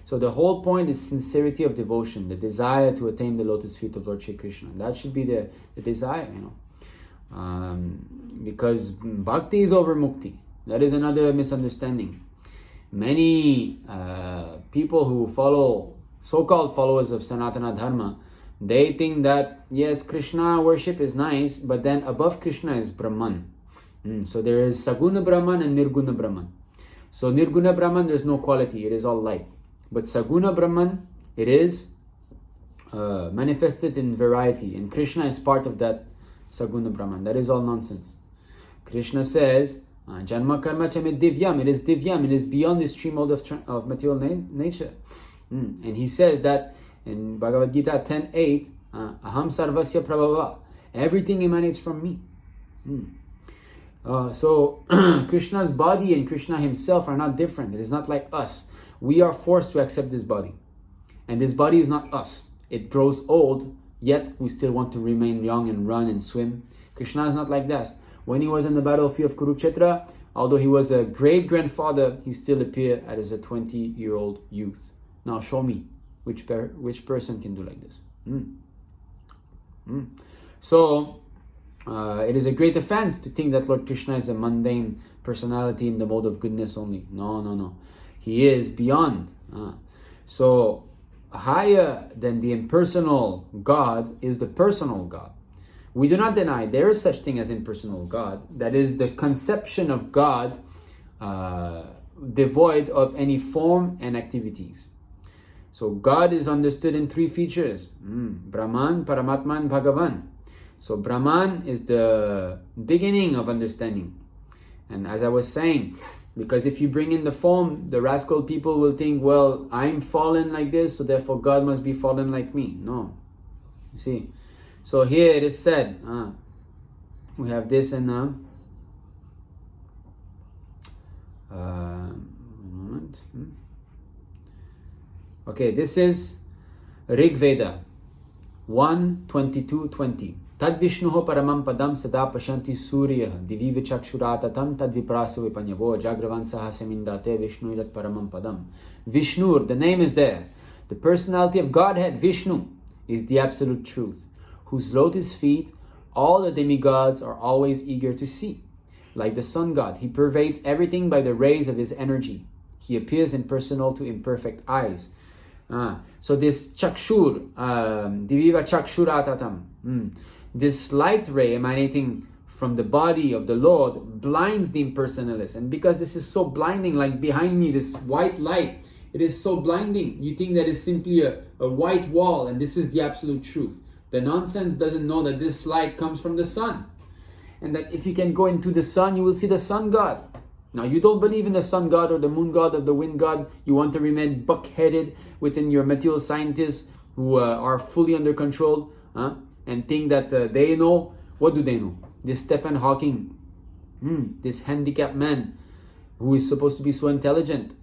So the whole point is sincerity of devotion, the desire to attain the lotus feet of Lord Shri Krishna. That should be the desire, you know. Because bhakti is over mukti. That is another misunderstanding. Many people who follow, so-called followers of Sanatana Dharma, they think that, yes, Krishna worship is nice, but then above Krishna is Brahman. So there is Saguna Brahman and Nirguna Brahman. So Nirguna Brahman, there's no quality, it is all light. But Saguna Brahman, it is manifested in variety. And Krishna is part of that Saguna Brahman. That is all nonsense. Krishna says, Janma Karma Chame Divyam, it is Divyam, it is beyond the stream mode of material nature. And he says that in Bhagavad Gita 10:8, Aham Sarvasya Prabhava, everything emanates from me. So Krishna's body and Krishna himself are not different. It is not like us. We are forced to accept this body. And this body is not us. It grows old, yet we still want to remain young and run and swim. Krishna is not like that. When he was in the battlefield of Kurukshetra, although he was a great grandfather, he still appeared as a 20-year-old youth. Now show me which person can do like this. So it is a great offense to think that Lord Krishna is a mundane personality in the mode of goodness only. No. He is beyond. So higher than the impersonal God is the personal God. We do not deny there is such thing as impersonal God. That is the conception of God devoid of any form and activities. So God is understood in 3 features. Brahman, Paramatman, Bhagavan. So Brahman is the beginning of understanding. And as I was saying, because if you bring in the form, the rascal people will think, well, I'm fallen like this, so therefore God must be fallen like me. No. You see. So here it is said, we have this in okay, this is Rig Veda 1:22-20. Tad Vishnuho paramam padam sada pashanti surya divi vichakshuratatam tad viprasa vipanyavo jagravan sahasamindate Vishnu idat paramam padam. Vishnu, the name is there. The personality of Godhead, Vishnu, is the absolute truth, whose lotus feet all the demigods are always eager to see. Like the sun god, he pervades everything by the rays of his energy. He appears impersonal to imperfect eyes. So this chakshur, diviva chakshuratatam, this light ray emanating from the body of the Lord blinds the impersonalist. And because this is so blinding, like behind me, this white light, it is so blinding. You think that it's simply a white wall, and this is the absolute truth. The nonsense doesn't know that this light comes from the sun. And that if you can go into the sun, you will see the sun god. Now, you don't believe in the sun god or the moon god or the wind god. You want to remain buck-headed within your material scientists who are fully under control and think that they know. What do they know? This Stephen Hawking, this handicapped man who is supposed to be so intelligent.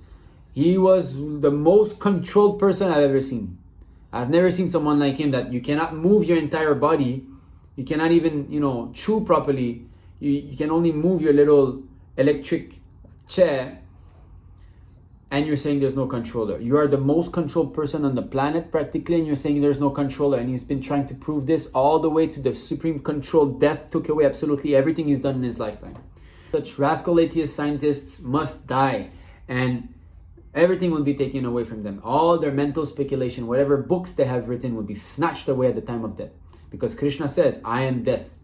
He was the most controlled person I've ever seen. I've never seen someone like him, that you cannot move your entire body. You cannot even, chew properly. You can only move your little electric chair, and you're saying there's no controller. You are the most controlled person on the planet practically, and you're saying there's no controller. And he's been trying to prove this all the way to the supreme control. Death took away absolutely everything he's done in his lifetime. Such rascal atheist scientists must die, and everything will be taken away from them. All their mental speculation, whatever books they have written, will be snatched away at the time of death. Because Krishna says, I am death.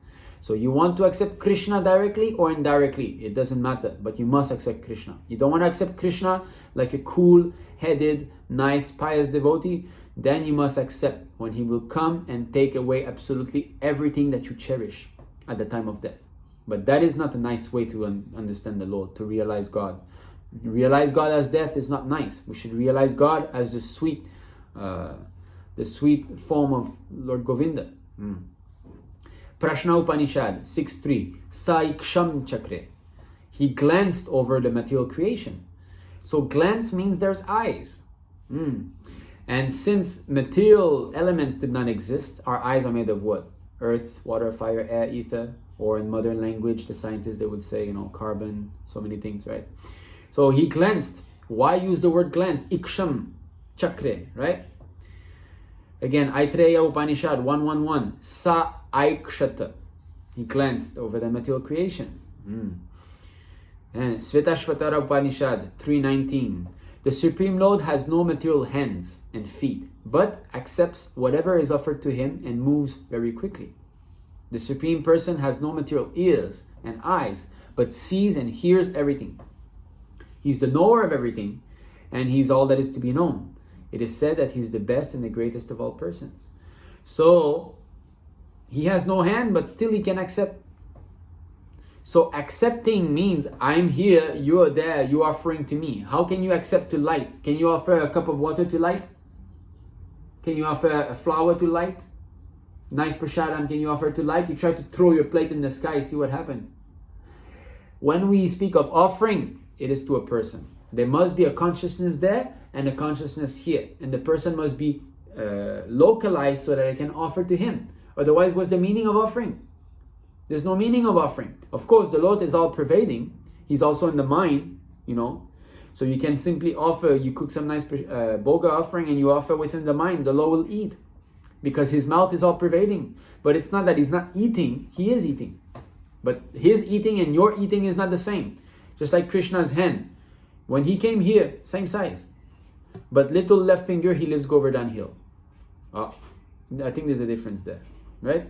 So you want to accept Krishna directly or indirectly, it doesn't matter, but you must accept Krishna. You don't want to accept Krishna like a cool-headed, nice, pious devotee, then you must accept when he will come and take away absolutely everything that you cherish at the time of death. But that is not a nice way to understand the Lord, to realize God. Realize God as death is not nice. We should realize God as the sweet form of Lord Govinda. Prashna Upanishad 6.3, Saiksham Chakre. He glanced over the material creation. So glance means there's eyes. And since material elements did not exist, our eyes are made of what? Earth, water, fire, air, ether, or in modern language, the scientists, they would say, carbon, so many things, right? So he glanced. Why use the word glance? Iksham Chakre, right? Again, Aitreya Upanishad 1.1.1, Sa Aikshata. He glanced over the material creation. And Svetashvatara Upanishad 3.19, the Supreme Lord has no material hands and feet, but accepts whatever is offered to him and moves very quickly. The Supreme Person has no material ears and eyes, but sees and hears everything. He's the knower of everything, and he's all that is to be known. It is said that he's the best and the greatest of all persons. So, he has no hand, but still he can accept. So accepting means I'm here, you're there, you're offering to me. How can you accept to light? Can you offer a cup of water to light? Can you offer a flower to light? Nice prasadam, can you offer to light? You try to throw your plate in the sky, see what happens. When we speak of offering, it is to a person. There must be a consciousness there and a consciousness here. And the person must be localized so that I can offer to him. Otherwise, what's the meaning of offering? There's no meaning of offering. Of course, the Lord is all pervading. He's also in the mind, So you can simply offer, you cook some nice boga offering and you offer within the mind. The Lord will eat because his mouth is all pervading. But it's not that he's not eating. He is eating. But his eating and your eating is not the same. Just like Krishna's hand. When he came here, same size. But little left finger, he lives Govardhan Hill. Oh, I think there's a difference there. Right?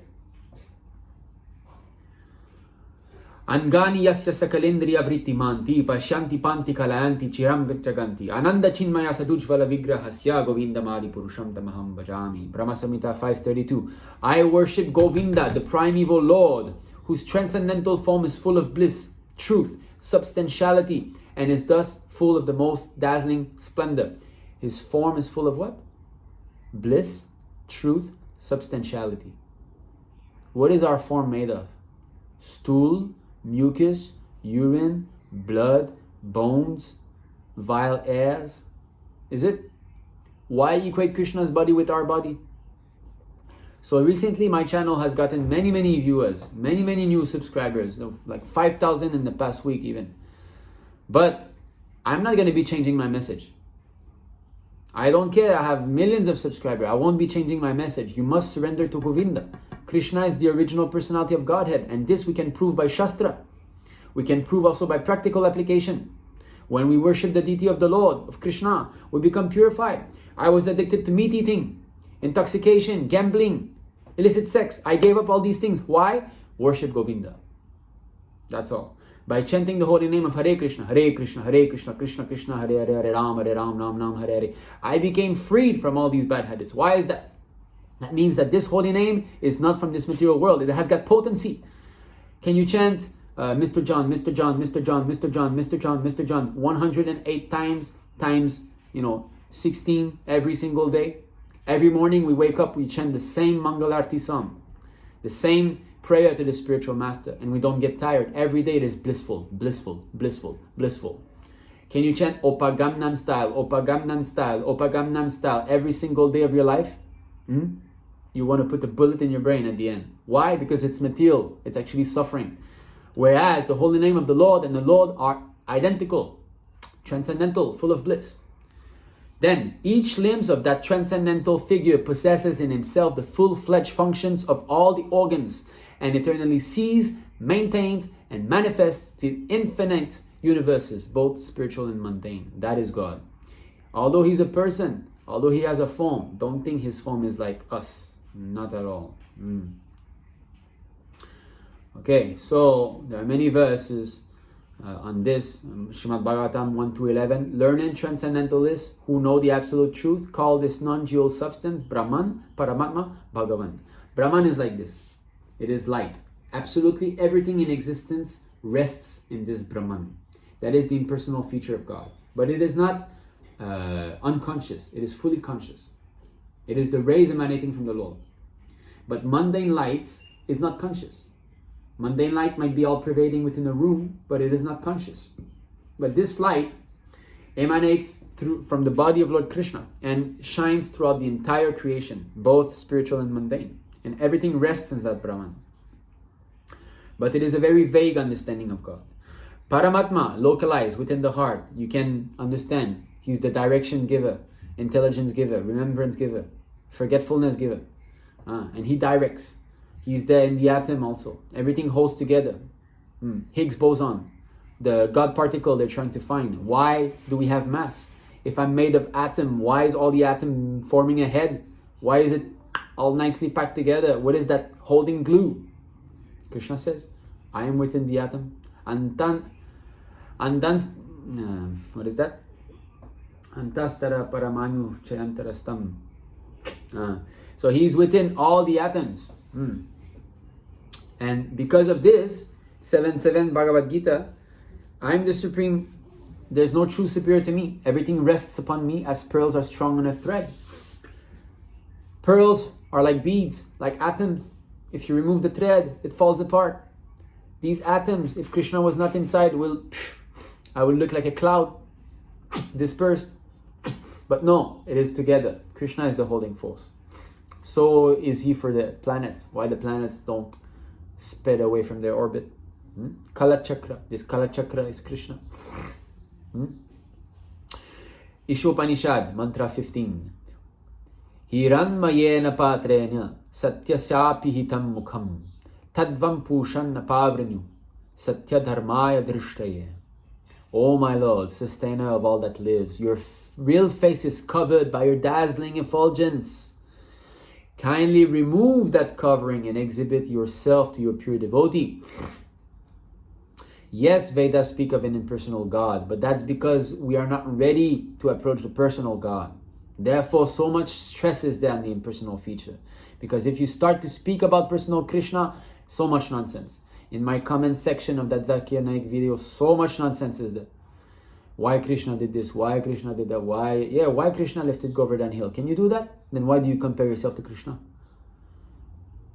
Angani yasya sakalendriya vrittimanti pasyanti panti kalayanti chiram gachaganti ananda chinmaya sadujvala vigrahasya govindamadi purusham tamaham bhajami. Brahmā Samhita 5.32. I worship Govinda, the primeval Lord, whose transcendental form is full of bliss, truth, substantiality, and is thus full of the most dazzling splendor. His form is full of what? Bliss, truth, substantiality. What is our form made of? Stool, mucus, urine, blood, bones, vile airs. Is it? Why equate Krishna's body with our body? So recently my channel has gotten many viewers, many new subscribers, like 5,000 in the past week even. But I'm not going to be changing my message. I don't care, I have millions of subscribers. I won't be changing my message. You must surrender to Govinda. Krishna is the original personality of Godhead, and this we can prove by Shastra. We can prove also by practical application. When we worship the deity of the Lord, of Krishna, we become purified. I was addicted to meat eating, intoxication, gambling, illicit sex. I gave up all these things. Why? Worship Govinda. That's all. By chanting the holy name of Hare Krishna, Krishna, Krishna Krishna, Hare Ram, Ram Ram, Hare. I became freed from all these bad habits. Why is that? That means that this holy name is not from this material world. It has got potency. Can you chant Mr. John, Mr. John, Mr. John, Mr. John, Mr. John, Mr. John 108 times 16 every single day? Every morning we wake up, we chant the same Mangalarti song, the same prayer to the spiritual master, and we don't get tired. Every day it is blissful, blissful, blissful, blissful. Can you chant Opa Gamnam style, Opa Gamnam style, Opa Gamnam style every single day of your life? You want to put a bullet in your brain at the end. Why? Because it's material. It's actually suffering. Whereas the holy name of the Lord and the Lord are identical, transcendental, full of bliss. Then each limbs of that transcendental figure possesses in himself the full-fledged functions of all the organs, and eternally sees, maintains, and manifests in infinite universes, both spiritual and mundane. That is God. Although he's a person, although he has a form, don't think his form is like us. Not at all. Okay, so there are many verses on this. Srimad Bhagavatam 1-11. Learned transcendentalists who know the absolute truth call this non-dual substance Brahman, Paramatma, Bhagavan. Brahman is like this. It is light. Absolutely everything in existence rests in this Brahman. That is the impersonal feature of God. But it is not unconscious. It is fully conscious. It is the rays emanating from the Lord. But mundane lights is not conscious. Mundane light might be all pervading within a room, but it is not conscious. But this light emanates from the body of Lord Krishna and shines throughout the entire creation, both spiritual and mundane. And everything rests in that Brahman. But it is a very vague understanding of God. Paramatma, localized within the heart, you can understand. He's the direction giver, intelligence giver, remembrance giver, forgetfulness giver. And he directs. He's there in the atom also. Everything holds together. Higgs boson, the God particle they're trying to find. Why do we have mass? If I'm made of atom, why is all the atom forming a head? Why is it all nicely packed together? What is that holding glue? Krishna says, I am within the atom. What is that? Antastara paramanu chayantarastam. So he's within all the atoms. And because of this, 7.7 Bhagavad Gita, I'm the supreme, there's no true superior to me. Everything rests upon me as pearls are strung on a thread. Pearls are like beads, like atoms. If you remove the thread, it falls apart. These atoms, if Krishna was not inside, I will look like a cloud, dispersed. But no, it is together. Krishna is the holding force. So is he for the planets. Why the planets don't sped away from their orbit. Kala Chakra. This Kala Chakra is Krishna. Ishopanishad, Mantra 15. Hiranmayena patrena satyasyapi hitam mukham tadvam pushan napavrinu satya dharmaya drishtaye. O my Lord, sustainer of all that lives, your real face is covered by your dazzling effulgence. Kindly remove that covering and exhibit yourself to your pure devotee. Yes, Vedas speak of an impersonal God, but that's because we are not ready to approach the personal God. Therefore, so much stress is there on the impersonal feature. Because if you start to speak about personal Krishna, so much nonsense. In my comment section of that Zakir Naik video, so much nonsense is there. Why Krishna did this? Why Krishna did that? Why Krishna lifted Govardhan Hill? Can you do that? Then why do you compare yourself to Krishna?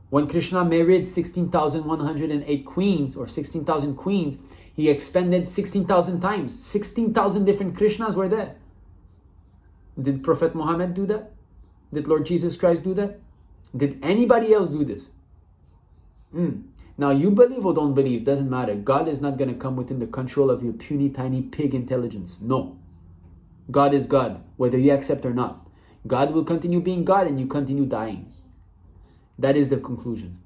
When Krishna married 16,108 queens or 16,000 queens, he expanded 16,000 times. 16,000 different Krishnas were there. Did Prophet Muhammad do that? Did Lord Jesus Christ do that? Did anybody else do this? Now you believe or don't believe, doesn't matter. God is not going to come within the control of your puny tiny pig intelligence. No. God is God, whether you accept or not. God will continue being God and you continue dying. That is the conclusion.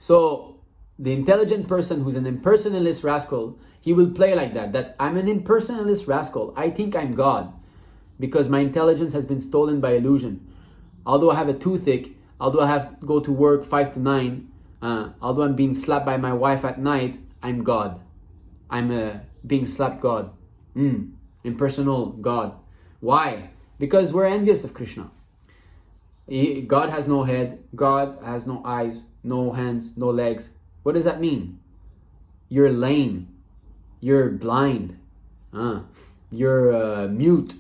So, the intelligent person who's an impersonalist rascal He will play like that, that I'm an impersonalist rascal. I think I'm God because my intelligence has been stolen by illusion. Although I have a toothache, although I have to go to work 5 to 9, although I'm being slapped by my wife at night, I'm God. I'm a being slapped God. Impersonal God. Why? Because we're envious of Krishna. God has no head. God has no eyes, no hands, no legs. What does that mean? You're lame. You're blind. You're mute.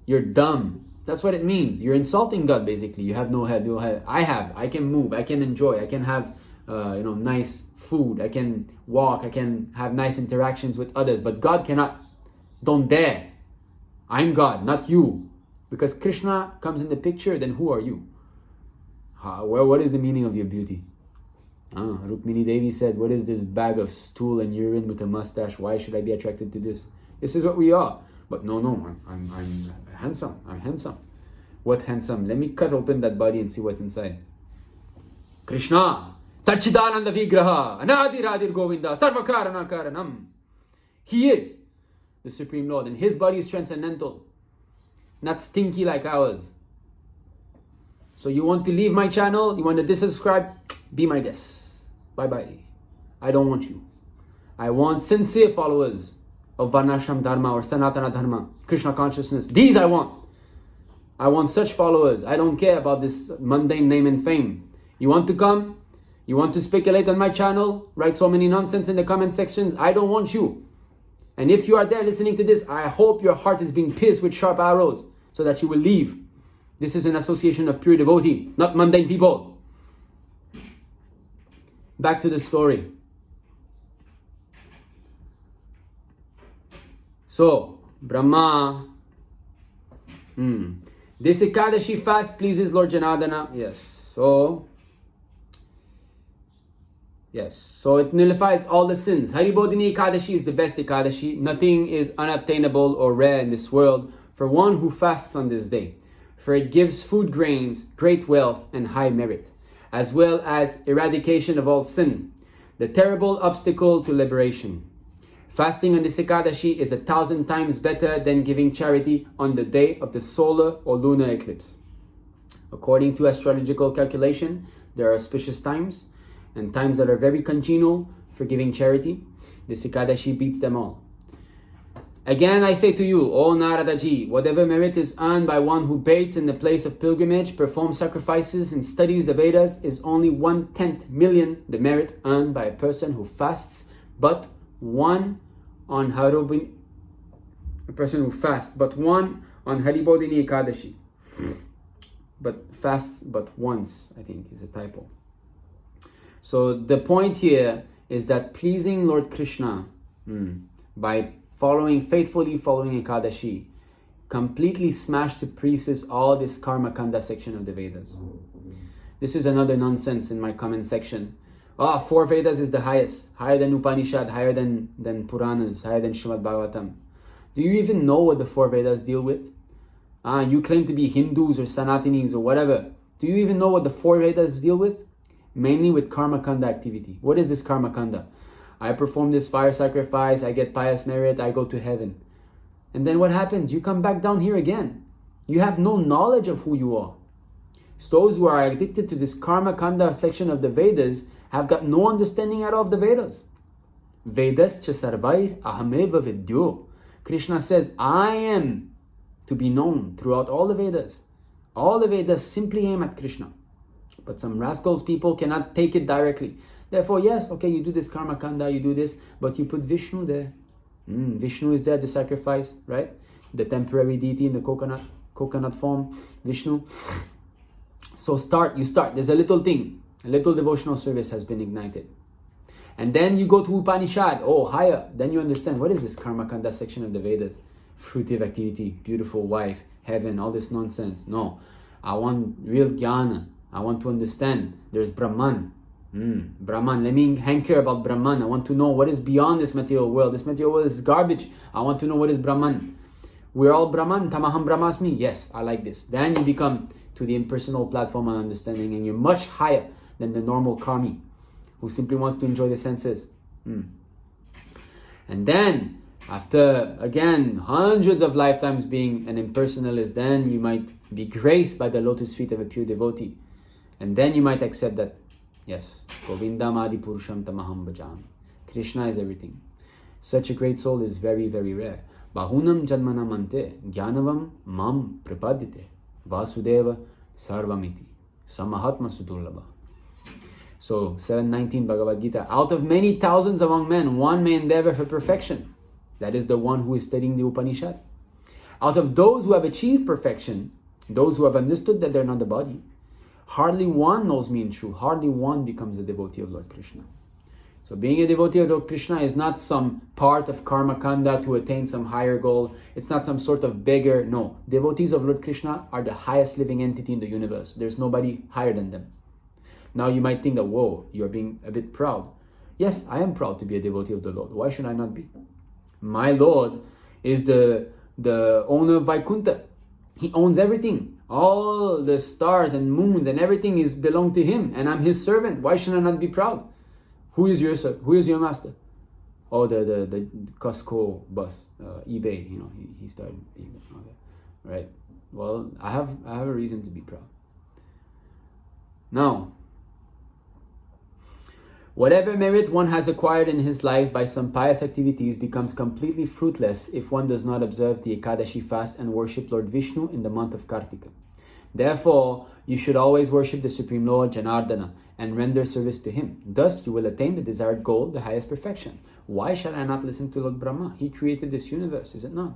You're dumb. That's what it means. You're insulting God, basically. You have no head, no head. I can move. I can enjoy. I can have nice food. I can walk. I can have nice interactions with others. But God cannot. Don't dare. I'm God, not you. Because Krishna comes in the picture, then who are you? What is the meaning of your beauty? Rukmini Devi said, what is this bag of stool and urine with a mustache? Why should I be attracted to this? This is what we are. But no, I'm handsome. I'm handsome. What handsome? Let me cut open that body and see what's inside. Krishna, Satchidananda Vigraha, Anadi Radhir Govinda, Sarvakarana Karanam. He is the Supreme Lord, and His body is transcendental, not stinky like ours. So you want to leave my channel? You want to disubscribe? Be my guest. Bye-bye. I don't want you. I want sincere followers of Varnashram Dharma or Sanatana Dharma, Krishna consciousness. These I want. I want such followers. I don't care about this mundane name and fame. You want to come? You want to speculate on my channel? Write so many nonsense in the comment sections? I don't want you. And if you are there listening to this, I hope your heart is being pierced with sharp arrows so that you will leave. This is an association of pure devotee, not mundane people. Back to the story. So, Brahmā, this Ekadashi fast pleases Lord Janardana. So it nullifies all the sins. Haribodhini Ekādaśī is the best Ekadashi. Nothing is unobtainable or rare in this world for one who fasts on this day. For it gives food grains, great wealth, and high merit, as well as eradication of all sin, the terrible obstacle to liberation. Fasting on this Ekadashi is 1,000 times better than giving charity on the day of the solar or lunar eclipse. According to astrological calculation, there are auspicious times and times that are very congenial for giving charity. This Ekadashi beats them all. Again, I say to you, O Nārada Ji, whatever merit is earned by one who bathes in the place of pilgrimage, performs sacrifices, and studies the Vedas is only 1/10 million the merit earned by a person who fasts but one on Haribodhini Ekādaśī. But fasts but once, I think, is a typo. So the point here is that pleasing Lord Krishna by faithfully following Ekadashi completely smashed to pieces all this Karma Kanda section of the Vedas. This is another nonsense in my comment section. 4 Vedas is the highest, higher than Upanishad, higher than Puranas, higher than Srimad Bhagavatam. Do you even know what the 4 Vedas deal with? You claim to be Hindus or Sanatinis or whatever. Do you even know what the 4 Vedas deal with? Mainly with Karma Kanda activity. What is this Karma Kanda? I perform this fire sacrifice, I get pious merit, I go to heaven. And then what happens? You come back down here again. You have no knowledge of who you are. So those who are addicted to this Karma Kanda section of the Vedas have got no understanding at all of the Vedas. Vedas cha sarvair ahameva vidyo. Krishna says, I am to be known throughout all the Vedas. All the Vedas simply aim at Krishna. But some rascals people cannot take it directly. Therefore, yes, okay, you do this Karma Kanda, you do this, but you put Vishnu there. Vishnu is there, the sacrifice, right? The temporary deity in the coconut form, Vishnu. So you start. There's a little thing. A little devotional service has been ignited. And then you go to Upanishad, higher. Then you understand, what is this Karma Kanda section of the Vedas? Fruitive activity, beautiful wife, heaven, all this nonsense. No, I want real jnana. I want to understand. There's Brahman. Brahman. Let me hanker about Brahman. I want to know what is beyond this material world. This material world is garbage. I want to know what is Brahman. We're all Brahman. Tamaham Brahmasmi. Yes, I like this. Then you become to the impersonal platform of understanding, and you're much higher than the normal karmi who simply wants to enjoy the senses. And then, after, again, hundreds of lifetimes being an impersonalist, then you might be graced by the lotus feet of a pure devotee. And then you might accept that, yes, Govindam Adi Purusham Tamaham Bhajami. Krishna is everything. Such a great soul is very, very rare. Bahunam Janmanam Ante Jnanavam Mam Prapadite Vasudeva Sarvamiti Samahatma Sudurlabha. So 7:19 Bhagavad Gita. Out of many thousands among men, one may endeavor for perfection. That is the one who is studying the Upanishad. Out of those who have achieved perfection, those who have understood that they're not the body, hardly one knows me in truth. Hardly one becomes a devotee of Lord Krishna. So being a devotee of Lord Krishna is not some part of karma kanda to attain some higher goal. It's not some sort of beggar. No. Devotees of Lord Krishna are the highest living entity in the universe. There's nobody higher than them. Now you might think that, whoa, you're being a bit proud. Yes, I am proud to be a devotee of the Lord. Why should I not be? My Lord is the owner of Vaikuntha. He owns everything. All the stars and moons and everything belong to Him. And I'm His servant. Why should I not be proud? Who is your servant? Who is your master? Oh, the Costco boss, eBay. He started eBay. Okay. Right. Well, I have a reason to be proud. Now, whatever merit one has acquired in his life by some pious activities becomes completely fruitless if one does not observe the Ekadashi fast and worship Lord Vishnu in the month of Kartika. Therefore, you should always worship the Supreme Lord Janardana and render service to Him. Thus, you will attain the desired goal, the highest perfection. Why shall I not listen to Lord Brahmā? He created this universe, is it not?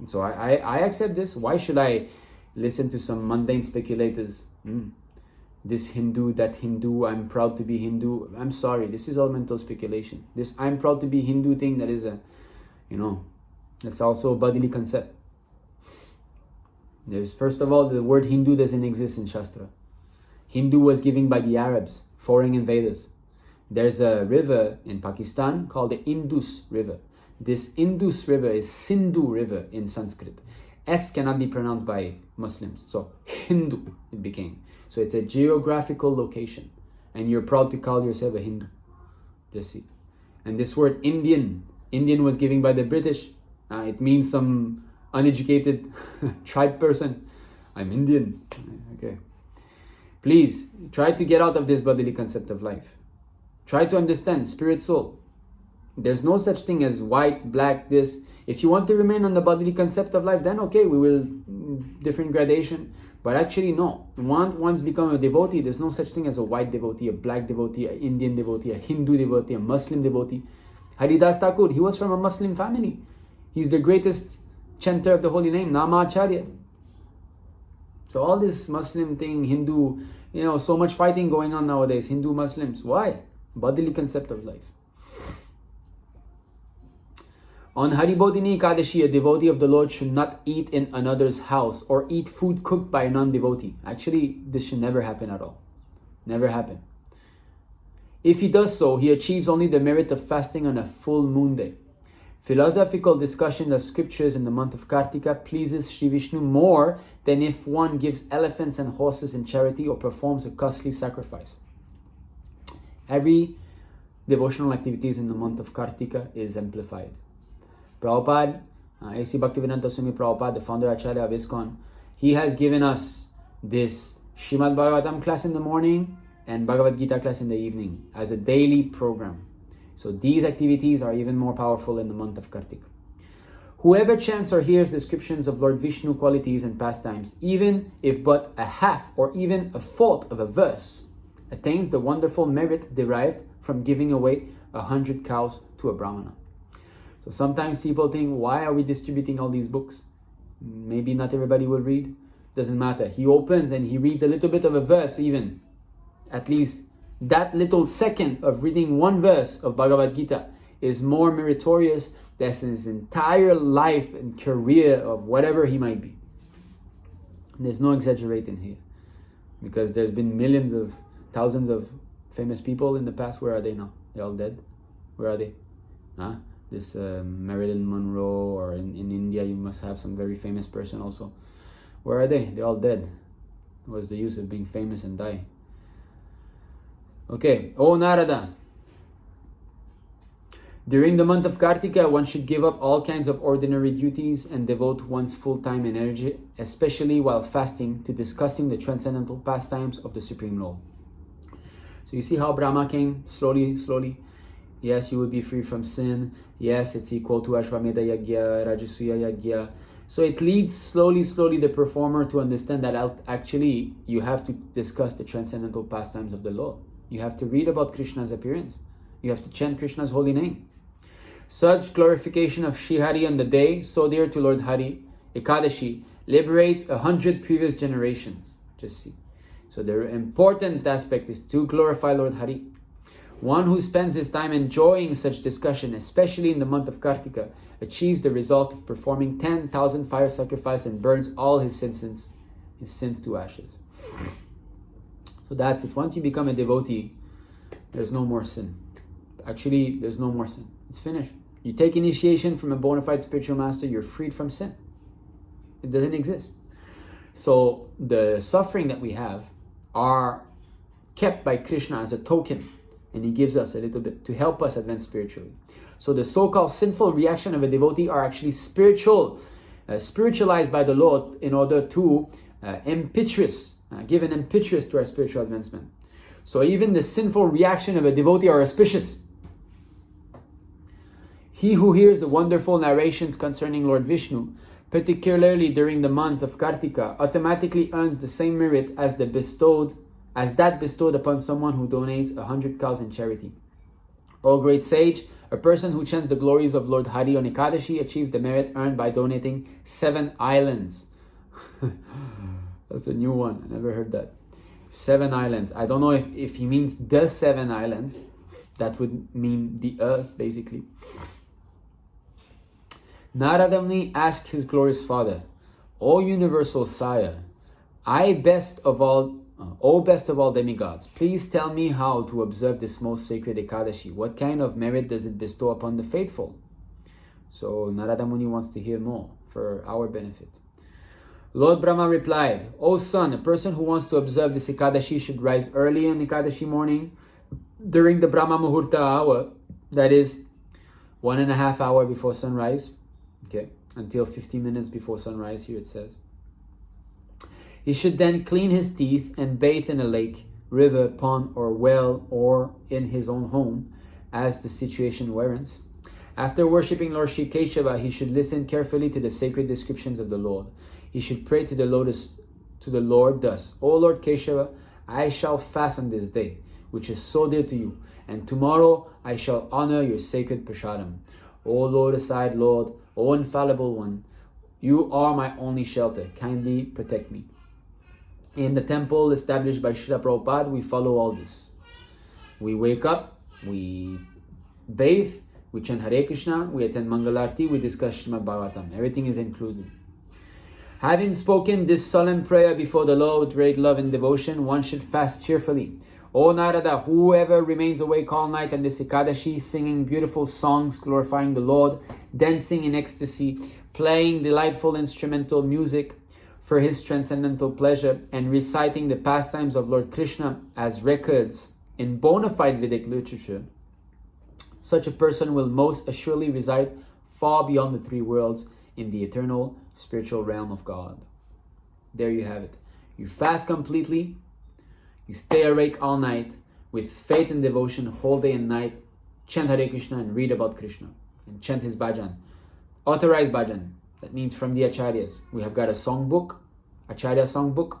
So I accept this. Why should I listen to some mundane speculators? This Hindu, that Hindu, I'm proud to be Hindu. I'm sorry, this is all mental speculation. This I'm proud to be Hindu thing, that is that's also a bodily concept. There's, first of all, the word Hindu doesn't exist in Shastra. Hindu was given by the Arabs, foreign invaders. There's a river in Pakistan called the Indus River. This Indus River is Sindhu River in Sanskrit. S cannot be pronounced by Muslims. So Hindu it became. So it's a geographical location. And you're proud to call yourself a Hindu. Just see. And this word Indian was given by the British. It means some uneducated tribe person. I'm Indian. Okay. Please, try to get out of this bodily concept of life. Try to understand spirit soul. There's no such thing as white, black, this. If you want to remain on the bodily concept of life, then okay, we will different gradation. But actually, no. Once become a devotee, there's no such thing as a white devotee, a black devotee, an Indian devotee, a Hindu devotee, a Muslim devotee. Haridas Thakur, he was from a Muslim family. He's the greatest chanter of the holy name, Namacharya. So all this Muslim thing, Hindu, so much fighting going on nowadays, Hindu Muslims. Why? Bodily concept of life. On Haribodhini Ekādaśī, a devotee of the Lord should not eat in another's house or eat food cooked by a non-devotee. Actually, this should never happen at all. Never happen. If he does so, he achieves only the merit of fasting on a full moon day. Philosophical discussion of scriptures in the month of Kartika pleases Sri Vishnu more than if one gives elephants and horses in charity or performs a costly sacrifice. Every devotional activities in the month of Kartika is exemplified. Prabhupada, A.C. Bhaktivedanta Swami Prabhupada, the founder Acharya of ISKCON, he has given us this Srimad Bhagavatam class in the morning and Bhagavad Gita class in the evening as a daily program. So these activities are even more powerful in the month of Kartika. Whoever chants or hears descriptions of Lord Vishnu qualities and pastimes, even if but a half or even a fourth of a verse, attains the wonderful merit derived from giving away 100 cows to a Brahmana. So sometimes people think, why are we distributing all these books? Maybe not everybody will read. Doesn't matter. He opens and he reads a little bit of a verse even. At least that little second of reading one verse of Bhagavad Gita is more meritorious than his entire life and career of whatever he might be. There's no exaggerating here. Because there's been millions of, thousands of famous people in the past. Where are they now? They're all dead. Where are they? This Marilyn Monroe, or in India you must have some very famous person also. Where are they? They're all dead. What's the use of being famous and die? Okay, O Narada, During the month of Kartika, one should give up all kinds of ordinary duties and devote one's full-time energy, especially while fasting, to discussing the transcendental pastimes of the Supreme Lord. So you see how Brahma came slowly, slowly. Yes, you will be free from sin. Yes, it's equal to Ashvamedha Yagya, Rajasuya Yagya. So it leads slowly, slowly the performer to understand that actually you have to discuss the transcendental pastimes of the Lord. You have to read about Krishna's appearance. You have to chant Krishna's holy name. Such glorification of Shri Hari on the day so dear to Lord Hari, Ekadashi, liberates 100 previous generations. Just see. So the important aspect is to glorify Lord Hari. One who spends his time enjoying such discussion, especially in the month of Kartika, achieves the result of performing 10,000 fire sacrifice and burns all his sins to ashes. So that's it. Once you become a devotee, there's no more sin. Actually, there's no more sin. It's finished. You take initiation from a bona fide spiritual master, you're freed from sin. It doesn't exist. So the suffering that we have are kept by Krishna as a token, and he gives us a little bit to help us advance spiritually. So the so-called sinful reaction of a devotee are actually spiritualized by the Lord in order to give an impetus to our spiritual advancement. So even the sinful reaction of a devotee are auspicious. He who hears the wonderful narrations concerning Lord Vishnu, particularly during the month of Kartika, automatically earns the same merit as that bestowed upon someone who donates 100 cows in charity. O great sage, a person who chants the glories of Lord Hari on Ekadashi achieves the merit earned by donating 7 islands. That's a new one. I never heard that. 7 islands. I don't know if he means the 7 islands. That would mean the earth, basically. Nārada Muni asked his glorious father, O universal sire, O best of all demigods, please tell me how to observe this most sacred Ekadashi. What kind of merit does it bestow upon the faithful? So Nārada Muni wants to hear more for our benefit. Lord Brahma replied, O son, a person who wants to observe this Ekadashi should rise early on Ekadashi morning during the Brahma Muhurta hour, that is 1.5 hours before sunrise, until 15 minutes before sunrise, here it says. He should then clean his teeth and bathe in a lake, river, pond, or well, or in his own home, as the situation warrants. After worshipping Lord Shri Keshava, he should listen carefully to the sacred descriptions of the Lord. He should pray to the Lord thus, O Lord Keshava, I shall fast on this day, which is so dear to you, and tomorrow I shall honor your sacred prasadam. O Lord aside Lord, O infallible one, you are my only shelter. Kindly protect me. In the temple established by Srila Prabhupada, we follow all this. We wake up, we bathe, we chant Hare Krishna, we attend Mangalarti, we discuss Srimad Bhagavatam. Everything is included. Having spoken this solemn prayer before the Lord with great love and devotion, one should fast cheerfully. O Narada, whoever remains awake all night on this Ekadashi, singing beautiful songs glorifying the Lord, dancing in ecstasy, playing delightful instrumental music for his transcendental pleasure, and reciting the pastimes of Lord Krishna as records in bona fide Vedic literature, such a person will most assuredly reside far beyond the 3 worlds in the eternal spiritual realm of God. There you have it. You fast completely, you stay awake all night with faith and devotion whole day and night, chant Hare Krishna and read about Krishna, and chant his bhajan. Authorized bhajan, that means from the acharyas. We have got a songbook, acharya songbook,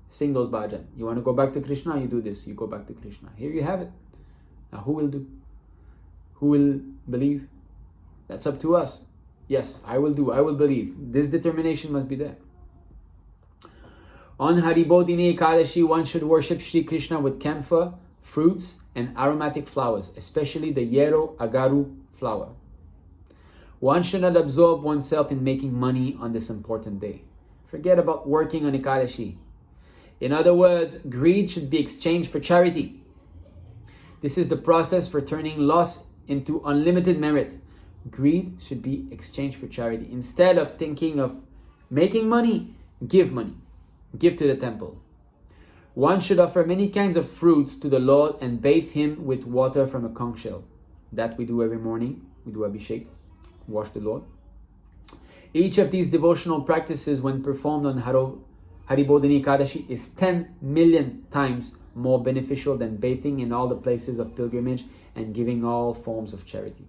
sing those bhajan. You want to go back to Krishna, you do this, you go back to Krishna. Here you have it. Now who will do? Who will believe? That's up to us. Yes, I will do, I will believe. This determination must be there. On Haribodhini Ekādaśī, one should worship Shri Krishna with camphor, fruits, and aromatic flowers, especially the yellow agaru flower. One should not absorb oneself in making money on this important day. Forget about working on Ekadashi. In other words, greed should be exchanged for charity. This is the process for turning loss into unlimited merit. Greed should be exchanged for charity. Instead of thinking of making money, give money. Give to the temple. One should offer many kinds of fruits to the Lord and bathe him with water from a conch shell. That we do every morning. We do Abhishek, wash the Lord. Each of these devotional practices, when performed on Haribodhini Ekādaśī, is 10 million times more beneficial than bathing in all the places of pilgrimage and giving all forms of charity.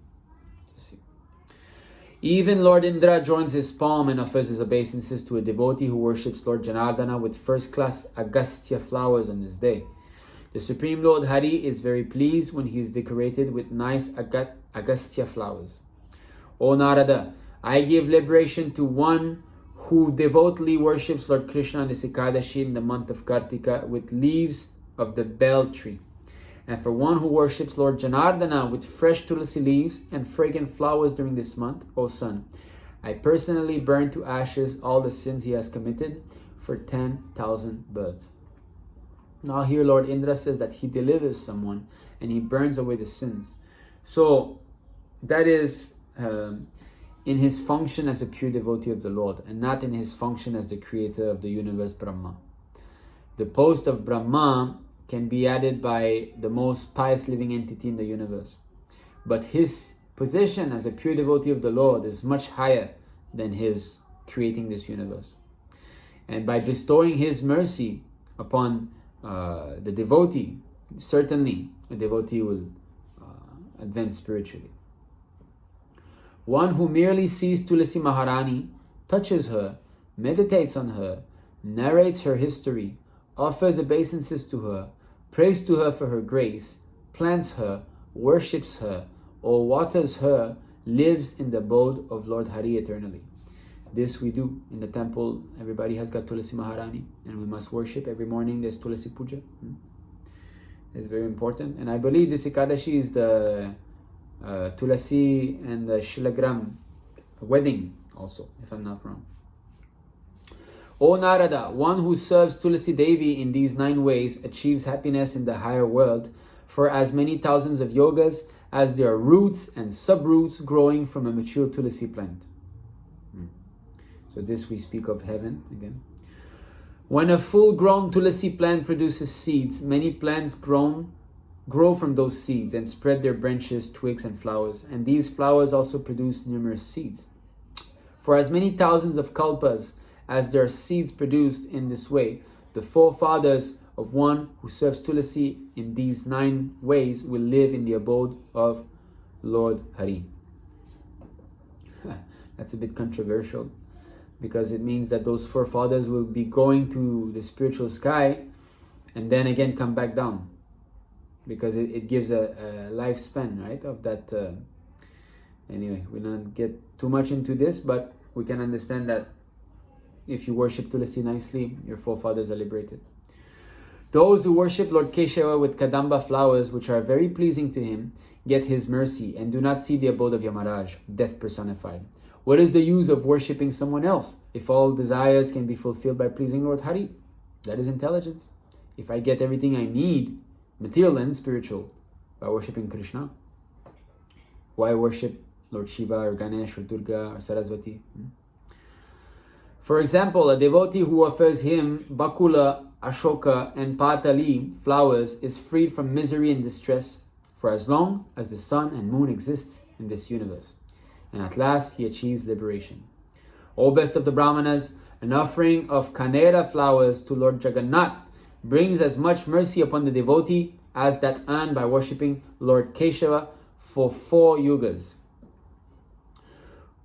Even Lord Indra joins his palm and offers his obeisances to a devotee who worships Lord Janardana with first-class Agastya flowers on this day. The Supreme Lord Hari is very pleased when he is decorated with nice Agastya flowers. O Narada, I give liberation to one who devotedly worships Lord Krishna on this Ekadashi in the month of Kartika with leaves of the bel tree. And for one who worships Lord Janardana with fresh tulasi leaves and fragrant flowers during this month, O son, I personally burn to ashes all the sins he has committed for 10,000 births. Now here Lord Indra says that he delivers someone and he burns away the sins. So that is in his function as a pure devotee of the Lord, and not in his function as the creator of the universe, Brahmā. The post of Brahmā can be added by the most pious living entity in the universe. But his position as a pure devotee of the Lord is much higher than his creating this universe. And by bestowing his mercy upon the devotee, certainly the devotee will advance spiritually. One who merely sees Tulasi Maharani, touches her, meditates on her, narrates her history, offers obeisances to her, prays to her for her grace, plants her, worships her, or waters her, lives in the abode of Lord Hari eternally. This we do in the temple. Everybody has got Tulasi Maharani, and we must worship every morning. There's Tulasi Puja. It's very important. And I believe this Ekadashi is the Tulasi and the Shilagram wedding also, if I'm not wrong. O Narada, one who serves Tulasi Devi in these 9 ways achieves happiness in the higher world for as many thousands of yogas as there are roots and subroots growing from a mature Tulasi plant. So this we speak of heaven again. When a full-grown Tulasi plant produces seeds, many plants grow from those seeds and spread their branches, twigs, and flowers. And these flowers also produce numerous seeds. For as many thousands of kalpas as there are seeds produced in this way, the forefathers of one who serves Tulasi in these 9 ways will live in the abode of Lord Hari. That's a bit controversial, because it means that those forefathers will be going to the spiritual sky and then again come back down, because it gives a lifespan, right, of that. Anyway, we don't get too much into this, but we can understand that if you worship Tulasi nicely, your forefathers are liberated. Those who worship Lord Keshava with Kadamba flowers, which are very pleasing to him, get his mercy and do not see the abode of Yamaraj, death personified. What is the use of worshipping someone else if all desires can be fulfilled by pleasing Lord Hari? That is intelligence. If I get everything I need, material and spiritual, by worshipping Krishna, why worship Lord Shiva or Ganesh or Durga or Saraswati? For example, a devotee who offers him Bakula, Ashoka and Patali flowers is freed from misery and distress for as long as the sun and moon exists in this universe. And at last he achieves liberation. O best of the Brahmanas, an offering of Kanera flowers to Lord Jagannath brings as much mercy upon the devotee as that earned by worshipping Lord Keshava for 4 yugas.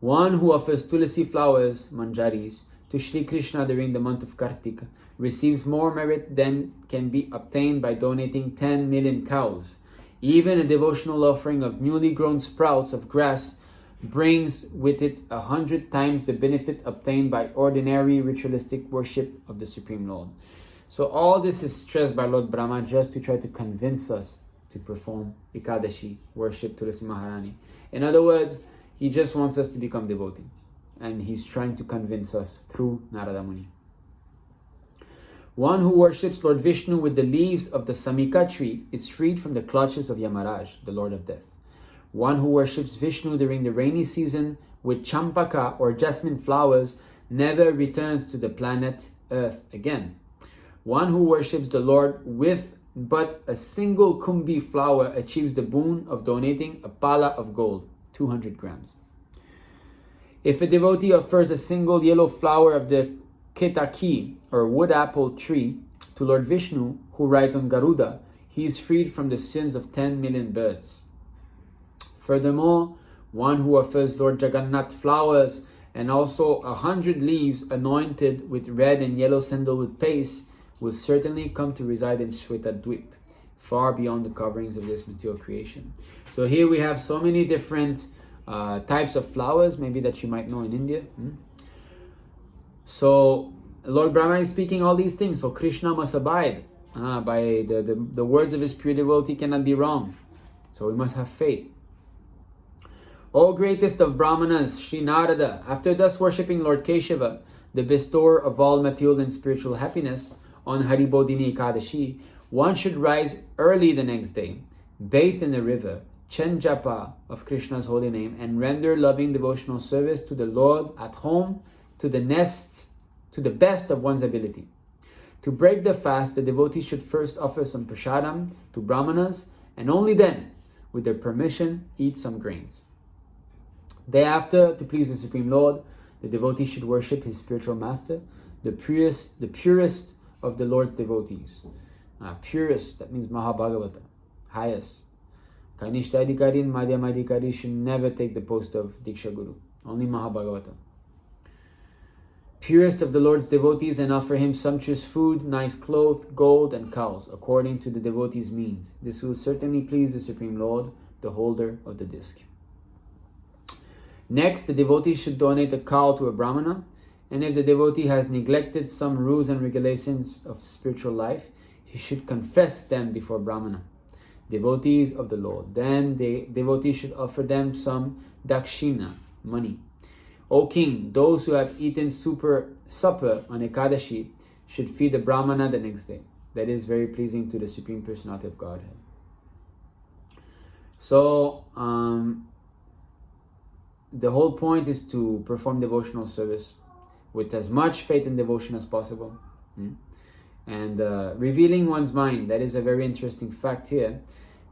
One who offers Tulasi flowers, manjaris, to Shri Krishna during the month of Kartika receives more merit than can be obtained by donating 10 million cows. Even a devotional offering of newly grown sprouts of grass brings with it 100 times the benefit obtained by ordinary ritualistic worship of the Supreme Lord. So all this is stressed by Lord Brahmā just to try to convince us to perform Ekadashi, worship Tulasi Maharani. In other words, he just wants us to become devotee, and he's trying to convince us through Nārada Muni. One who worships Lord Vishnu with the leaves of the Samika tree is freed from the clutches of Yamaraj, the Lord of Death. One who worships Vishnu during the rainy season with champaka or jasmine flowers never returns to the planet Earth again. One who worships the Lord with but a single kumbi flower achieves the boon of donating a pala of gold, 200 grams. If a devotee offers a single yellow flower of the ketaki, or wood apple tree, to Lord Vishnu, who rides on Garuda, he is freed from the sins of 10 million births. Furthermore, one who offers Lord Jagannath flowers and also 100 leaves anointed with red and yellow sandalwood paste will certainly come to reside in Shweta-dvip, far beyond the coverings of this material creation. So here we have so many different types of flowers, maybe that you might know in India. So Lord Brahma is speaking all these things. So Krishna must abide by the words of his pure devotee cannot be wrong. So we must have faith. O greatest of Brahmanas, Sri Narada, after thus worshipping Lord Keshava, the bestower of all material and spiritual happiness, on Haribodhini Ekādaśī, one should rise early the next day, bathe in the river, chant japa of Krishna's holy name, and render loving devotional service to the Lord at home, to the best of one's ability. To break the fast, the devotee should first offer some prasadam to Brahmanas, and only then, with their permission, eat some grains. Thereafter, to please the Supreme Lord, the devotee should worship his spiritual master, the purest of the Lord's devotees. Purest, that means Mahabhagavata, highest. Kanishta Adhikari and Madhyama Adhikari should never take the post of Diksha Guru, only Mahabhagavata. Purest of the Lord's devotees, and offer him sumptuous food, nice clothes, gold, and cows, according to the devotee's means. This will certainly please the Supreme Lord, the holder of the disc. Next, the devotee should donate a cow to a Brahmana, and if the devotee has neglected some rules and regulations of spiritual life, he should confess them before Brahmana, devotees of the Lord. Then the devotee should offer them some dakshina, money. O king, those who have eaten supper on Ekadashi should feed the Brahmana the next day. That is very pleasing to the Supreme Personality of Godhead. So, the whole point is to perform devotional service with as much faith and devotion as possible. And revealing one's mind, that is a very interesting fact here,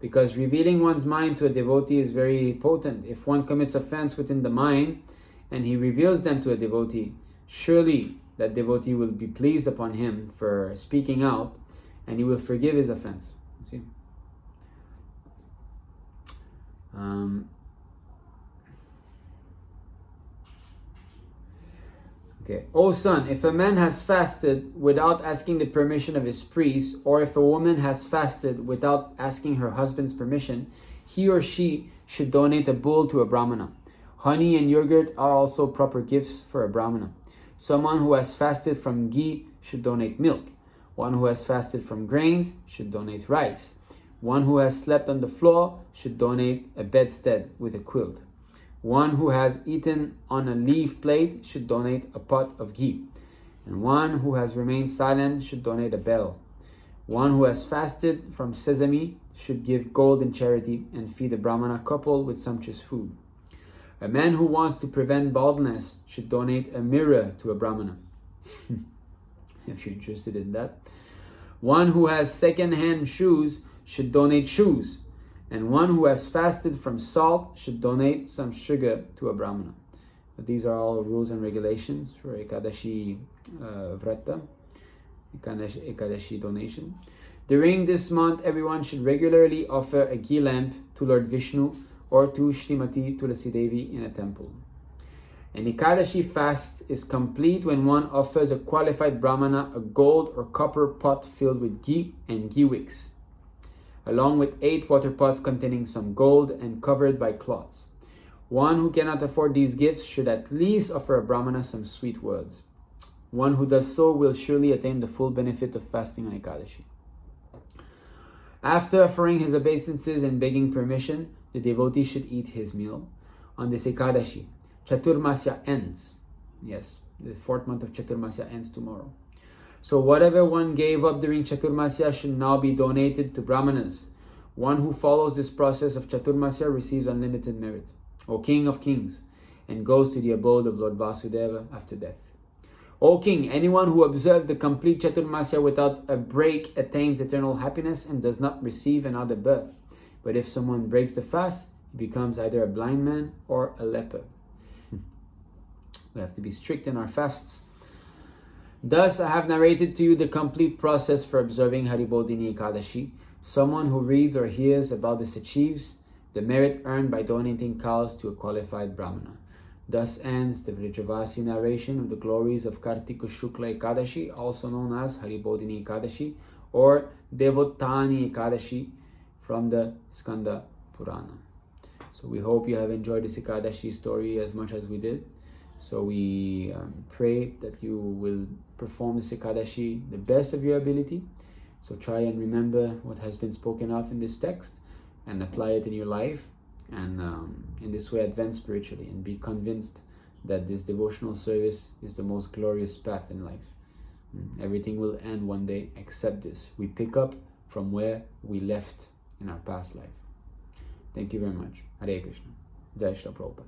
because revealing one's mind to a devotee is very potent. If one commits offense within the mind and he reveals them to a devotee, surely that devotee will be pleased upon him for speaking out, and he will forgive his offense. You see? Okay. O son, if a man has fasted without asking the permission of his priest, or if a woman has fasted without asking her husband's permission, he or she should donate a bull to a Brahmana. Honey and yogurt are also proper gifts for a Brahmana. Someone who has fasted from ghee should donate milk. One who has fasted from grains should donate rice. One who has slept on the floor should donate a bedstead with a quilt. One who has eaten on a leaf plate should donate a pot of ghee. And one who has remained silent should donate a bell. One who has fasted from sesame should give gold in charity and feed a Brahmana couple with sumptuous food. A man who wants to prevent baldness should donate a mirror to a Brahmana, if you're interested in that. One who has second-hand shoes should donate shoes. And one who has fasted from salt should donate some sugar to a Brahmana. But these are all rules and regulations for Ekadashi Vrata, Ekadashi donation. During this month, everyone should regularly offer a ghee lamp to Lord Vishnu or to Srimati Tulasi Devi in a temple. An Ekadashi fast is complete when one offers a qualified Brahmana a gold or copper pot filled with ghee and ghee wicks, along with 8 water pots containing some gold and covered by cloths. One who cannot afford these gifts should at least offer a Brahmana some sweet words. One who does so will surely attain the full benefit of fasting on Ekadashi. After offering his obeisances and begging permission, the devotee should eat his meal. On this Ekadashi, Chaturmasya ends. Yes, the 4th month of Chaturmasya ends tomorrow. So whatever one gave up during Chaturmasya should now be donated to Brahmanas. One who follows this process of Chaturmasya receives unlimited merit, O King of Kings, and goes to the abode of Lord Vasudeva after death. O king, anyone who observes the complete Chaturmasya without a break attains eternal happiness and does not receive another birth. But if someone breaks the fast, he becomes either a blind man or a leper. We have to be strict in our fasts. Thus, I have narrated to you the complete process for observing Haribodhini Ekādaśī. Someone who reads or hears about this achieves the merit earned by donating cows to a qualified Brahmana. Thus ends the Vrajavasi narration of the glories of Kartika Shukla Ekādaśī, also known as Haribodhini Ekādaśī or Devotani Ekādaśī from the Skanda Purāṇa. So we hope you have enjoyed this Ekādaśī story as much as we did. So we pray that you will perform this Ekādaśī the best of your ability. So try and remember what has been spoken of in this text and apply it in your life, and in this way advance spiritually and be convinced that this devotional service is the most glorious path in life. Everything will end one day except this. We pick up from where we left in our past life. Thank you very much. Hare Krishna. Jai Shri Prabhupada.